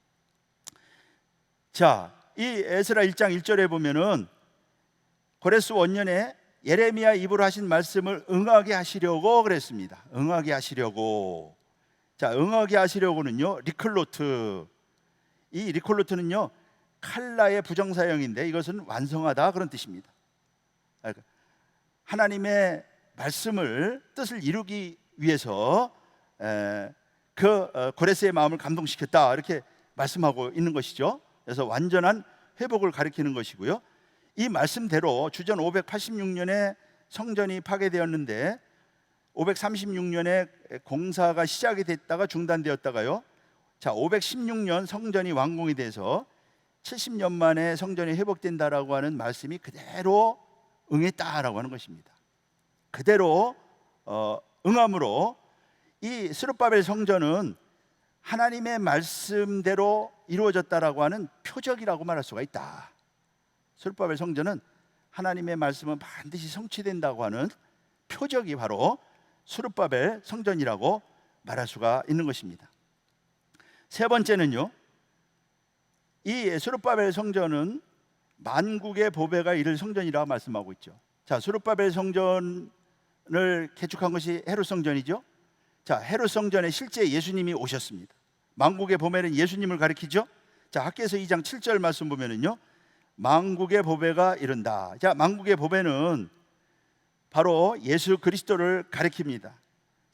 자, 이 에스라 1장 1절에 보면은 고레스 원년에 예레미야 입으로 하신 말씀을 응하게 하시려고 그랬습니다. 응하게 하시려고. 자, 응하게 하시려고는요, 리클로트. 이 리콜로트는요, 칼라의 부정사형인데 이것은 완성하다 그런 뜻입니다. 하나님의 말씀을 뜻을 이루기 위해서 고레스의 마음을 감동시켰다 이렇게 말씀하고 있는 것이죠. 그래서 완전한 회복을 가리키는 것이고요, 이 말씀대로 주전 586년에 성전이 파괴되었는데 536년에 공사가 시작이 됐다가 중단되었다가요, 자, 516년 성전이 완공이 돼서 70년 만에 성전이 회복된다라고 하는 말씀이 그대로 응했다라고 하는 것입니다. 그대로 응함으로 이 스룹바벨 성전은 하나님의 말씀대로 이루어졌다라고 하는 표적이라고 말할 수가 있다. 스룹바벨 성전은 하나님의 말씀은 반드시 성취된다고 하는 표적이 바로 스룹바벨 성전이라고 말할 수가 있는 것입니다. 세 번째는요, 이 스룹바벨 성전은 만국의 보배가 이를 성전이라고 말씀하고 있죠. 자, 스룹바벨 성전을 개축한 것이 헤롯 성전이죠. 자, 헤롯 성전에 실제 예수님이 오셨습니다. 만국의 보배는 예수님을 가리키죠. 자, 학개서 2장 7절 말씀 보면은요, 만국의 보배가 이른다. 자, 만국의 보배는 바로 예수 그리스도를 가리킵니다.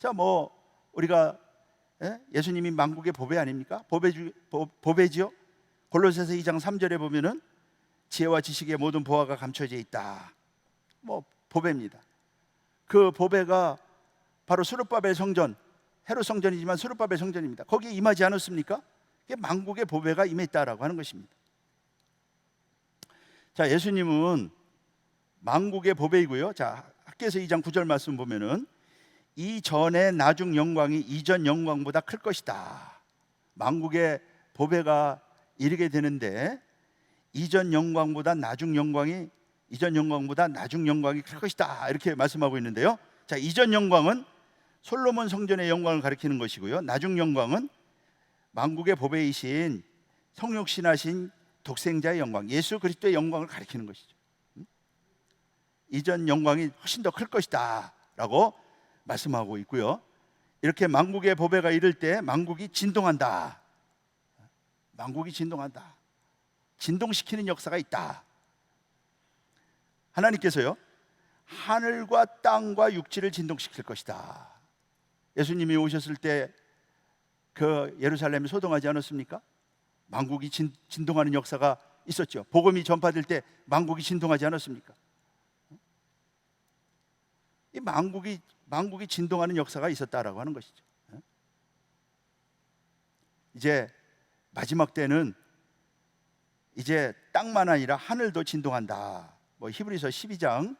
자, 뭐 우리가 예수님이 만국의 보배 아닙니까? 보배지요. 골로새서 2장 3절에 보면은 지혜와 지식의 모든 보화가 감춰져 있다. 뭐 보배입니다. 그 보배가 바로 스룹바벨 성전, 헤롯 성전이지만 스룹바벨 성전입니다. 거기에 임하지 않았습니까? 그게 만국의 보배가 임했다라고 하는 것입니다. 자, 예수님은 만국의 보배이고요. 자, 학개서 2장 9절 말씀 보면은 이전의 나중 영광이 이전 영광보다 클 것이다. 만국의 보배가 이르게 되는데 이전 영광보다 나중 영광이 클 것이다. 이렇게 말씀하고 있는데요. 자, 이전 영광은 솔로몬 성전의 영광을 가리키는 것이고요. 나중 영광은 만국의 보배이신 성육신하신 독생자의 영광, 예수 그리스도의 영광을 가리키는 것이죠. 이전 영광이 훨씬 더 클 것이다 라고 말씀하고 있고요. 이렇게 만국의 보배가 이를 때 만국이 진동한다. 만국이 진동한다. 진동시키는 역사가 있다. 하나님께서요, 하늘과 땅과 육지를 진동시킬 것이다. 예수님이 오셨을 때 그 예루살렘이 소동하지 않았습니까? 만국이 진동하는 역사가 있었죠. 복음이 전파될 때 만국이 진동하지 않았습니까? 이 만국이 진동하는 역사가 있었다라고 하는 것이죠. 이제 마지막 때는 이제 땅만 아니라 하늘도 진동한다. 뭐 히브리서 12장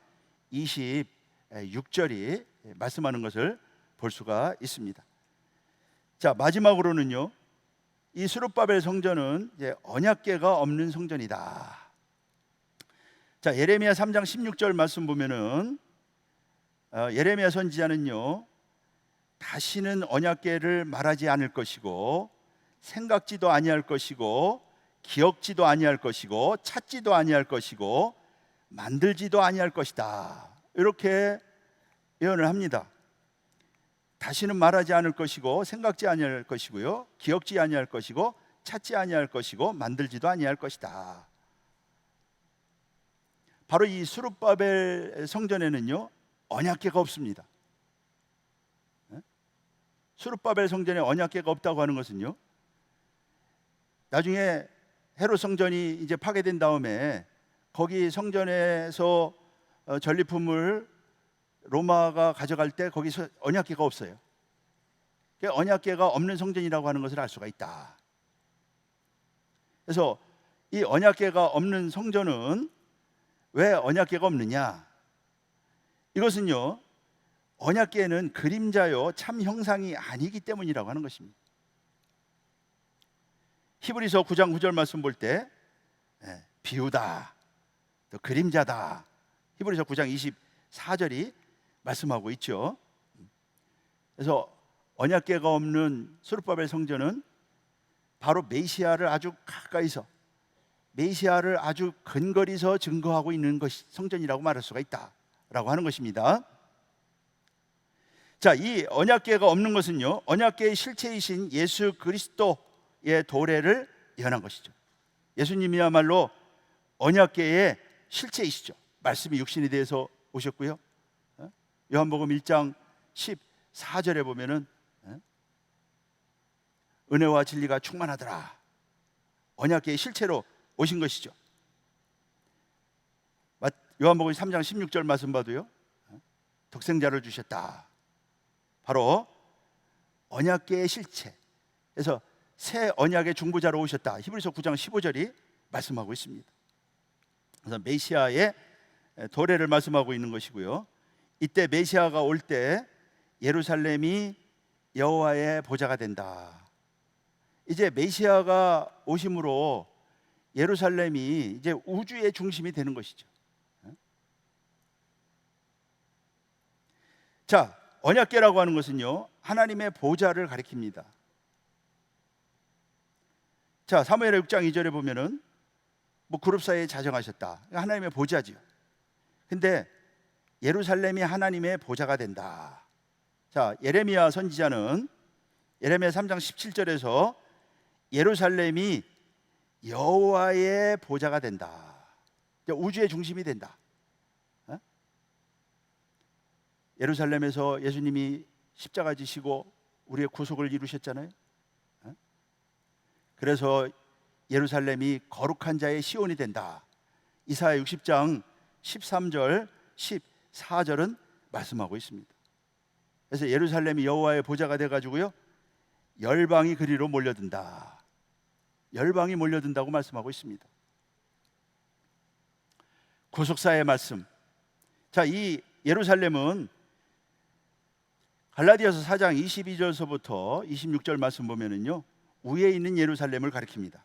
26절이 말씀하는 것을 볼 수가 있습니다. 자, 마지막으로는요, 이 스룹바벨 성전은 이제 언약궤가 없는 성전이다. 자, 예레미야 3장 16절 말씀 보면은 예레미야 선지자는요, 다시는 언약궤를 말하지 않을 것이고 생각지도 아니할 것이고 기억지도 아니할 것이고 찾지도 아니할 것이고 만들지도 아니할 것이다. 이렇게 예언을 합니다. 다시는 말하지 않을 것이고 생각지 아니할 것이고요, 기억지 아니할 것이고 찾지 아니할 것이고 만들지도 아니할 것이다. 바로 이 스룹바벨 성전에는요, 언약궤가 없습니다. 스룹바벨 성전에 언약궤가 없다고 하는 것은요, 나중에 헤롯 성전이 이제 파괴된 다음에 거기 성전에서 전리품을 로마가 가져갈 때 거기서 언약궤가 없어요. 언약궤가 없는 성전이라고 하는 것을 알 수가 있다. 그래서 이 언약궤가 없는 성전은 왜 언약궤가 없느냐? 이것은요, 언약궤는 그림자요 참 형상이 아니기 때문이라고 하는 것입니다. 히브리서 9장 9절 말씀 볼 때 비유다, 또 그림자다, 히브리서 9장 24절이 말씀하고 있죠. 그래서 언약궤가 없는 스룹바벨 성전은 바로 메시아를 아주 가까이서, 메시아를 아주 근거리서 증거하고 있는 것이 성전이라고 말할 수가 있다라고 하는 것입니다. 자, 이 언약궤가 없는 것은요, 언약궤의 실체이신 예수 그리스도의 도래를 예언한 것이죠. 예수님이야말로 언약궤의 실체이시죠. 말씀이 육신이 되어서 오셨고요. 요한복음 1장 14절에 보면은 은혜와 진리가 충만하더라. 언약궤의 실체로 오신 것이죠. 요한복음 3장 16절 말씀 봐도요, 독생자를 주셨다. 바로 언약궤의 실체. 그래서 새 언약의 중보자로 오셨다. 히브리서 9장 15절이 말씀하고 있습니다. 그래서 메시아의 도래를 말씀하고 있는 것이고요. 이때 메시아가 올 때 예루살렘이 여호와의 보좌가 된다. 이제 메시아가 오심으로 예루살렘이 이제 우주의 중심이 되는 것이죠. 자, 언약궤라고 하는 것은요, 하나님의 보좌를 가리킵니다. 자, 사무엘하 6장 2절에 보면은 뭐 그룹 사이에 자정하셨다. 하나님의 보좌지요. 근데 예루살렘이 하나님의 보좌가 된다. 자, 예레미야 선지자는 예레미야 3장 17절에서 예루살렘이 여호와의 보좌가 된다. 우주의 중심이 된다. 예루살렘에서 예수님이 십자가 지시고 우리의 구속을 이루셨잖아요. 그래서 예루살렘이 거룩한 자의 시온이 된다. 이사야 60장 13절 14절은 말씀하고 있습니다. 그래서 예루살렘이 여호와의 보좌가 돼가지고요, 열방이 그리로 몰려든다. 열방이 몰려든다고 말씀하고 있습니다. 구속사의 말씀. 자, 이 예루살렘은 갈라디아서 4장 22절서부터 26절 말씀 보면은요, 위에 있는 예루살렘을 가리킵니다.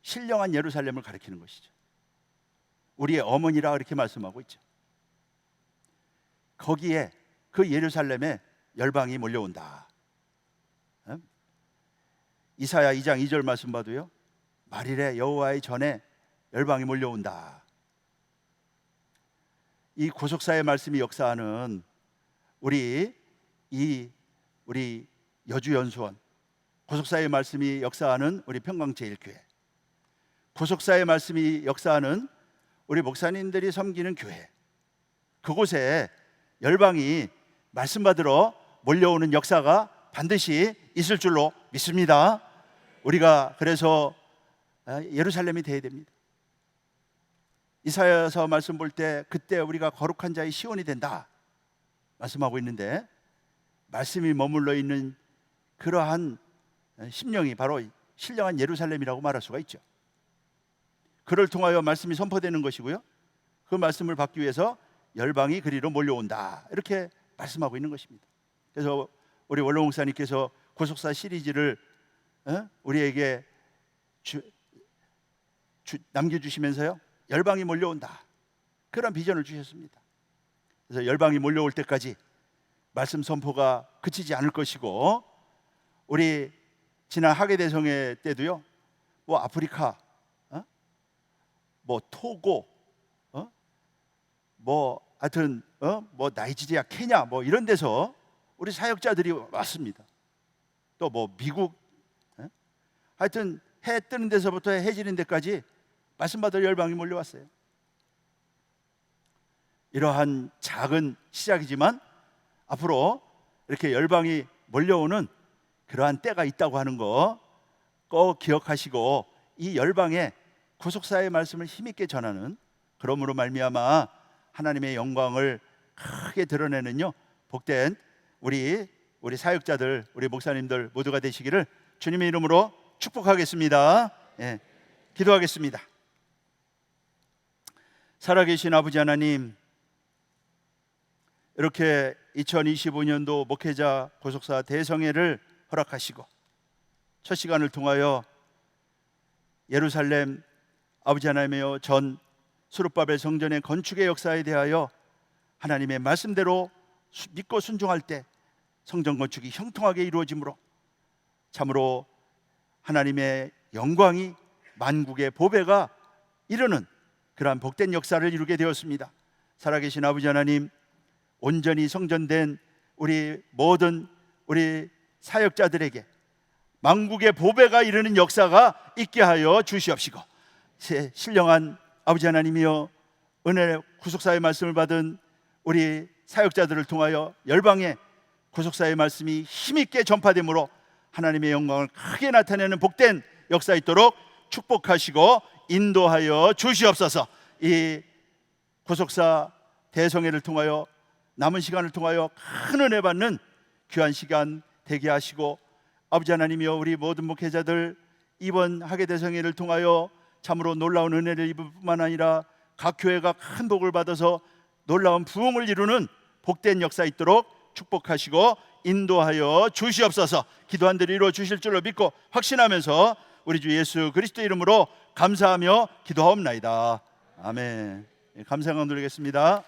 신령한 예루살렘을 가리키는 것이죠. 우리의 어머니라 그렇게 말씀하고 있죠. 거기에 그 예루살렘에 열방이 몰려온다. 이사야 2장 2절 말씀 봐도요, 말일에 여호와의 전에 열방이 몰려온다. 이 구속사의 말씀이 역사하는 우리 여주연수원, 구속사의 말씀이 역사하는 우리 평강제일교회, 구속사의 말씀이 역사하는 우리 목사님들이 섬기는 교회, 그곳에 열방이 말씀 받으러 몰려오는 역사가 반드시 있을 줄로 믿습니다. 우리가 그래서 예루살렘이 되어야 됩니다. 이사야서 말씀 볼 때 그때 우리가 거룩한 자의 시온이 된다 말씀하고 있는데, 말씀이 머물러 있는 그러한 심령이 바로 신령한 예루살렘이라고 말할 수가 있죠. 그를 통하여 말씀이 선포되는 것이고요, 그 말씀을 받기 위해서 열방이 그리로 몰려온다, 이렇게 말씀하고 있는 것입니다. 그래서 우리 원로 목사님께서 구속사 시리즈를 우리에게 남겨주시면서요, 열방이 몰려온다, 그런 비전을 주셨습니다. 그래서 열방이 몰려올 때까지 말씀 선포가 그치지 않을 것이고, 우리 지난 하계대성회 때도요, 뭐 아프리카, 뭐 토고, 뭐 하여튼 뭐 나이지리아, 케냐 뭐 이런 데서 우리 사역자들이 왔습니다. 또 뭐 미국, 하여튼 해 뜨는 데서부터 해 지는 데까지 말씀 받을 열방이 몰려왔어요. 이러한 작은 시작이지만 앞으로 이렇게 열방이 몰려오는 그러한 때가 있다고 하는 거 꼭 기억하시고, 이 열방에 구속사의 말씀을 힘있게 전하는, 그러므로 말미암아 하나님의 영광을 크게 드러내는요, 복된 우리 사역자들, 우리 목사님들 모두가 되시기를 주님의 이름으로 축복하겠습니다. 예, 기도하겠습니다. 살아계신 아버지 하나님, 이렇게 2025년도 목회자 구속사 대성회를 허락하시고 첫 시간을 통하여 예루살렘 아버지 하나님의 전 수룹바벨 성전의 건축의 역사에 대하여 하나님의 말씀대로 믿고 순종할 때 성전 건축이 형통하게 이루어지므로 참으로 하나님의 영광이 만국의 보배가 이루는 그러한 복된 역사를 이루게 되었습니다. 살아계신 아버지 하나님, 온전히 성전된 우리 모든 우리 사역자들에게 만국의 보배가 이루는 역사가 있게 하여 주시옵시고, 신령한 아버지 하나님이여, 은혜의 구속사의 말씀을 받은 우리 사역자들을 통하여 열방에 구속사의 말씀이 힘있게 전파되므로 하나님의 영광을 크게 나타내는 복된 역사 있도록 축복하시고 인도하여 주시옵소서. 이 구속사 대성회를 통하여 남은 시간을 통하여 큰 은혜 받는 귀한 시간 되게 하시고, 아버지 하나님이여, 우리 모든 목회자들 이번 하계대성회를 통하여 참으로 놀라운 은혜를 입을 뿐만 아니라 각 교회가 큰 복을 받아서 놀라운 부흥을 이루는 복된 역사 있도록 축복하시고 인도하여 주시옵소서. 기도한 대로 이루어 주실 줄로 믿고 확신하면서 우리 주 예수 그리스도 이름으로 감사하며 기도하옵나이다. 아멘. 감사 강도 드리겠습니다.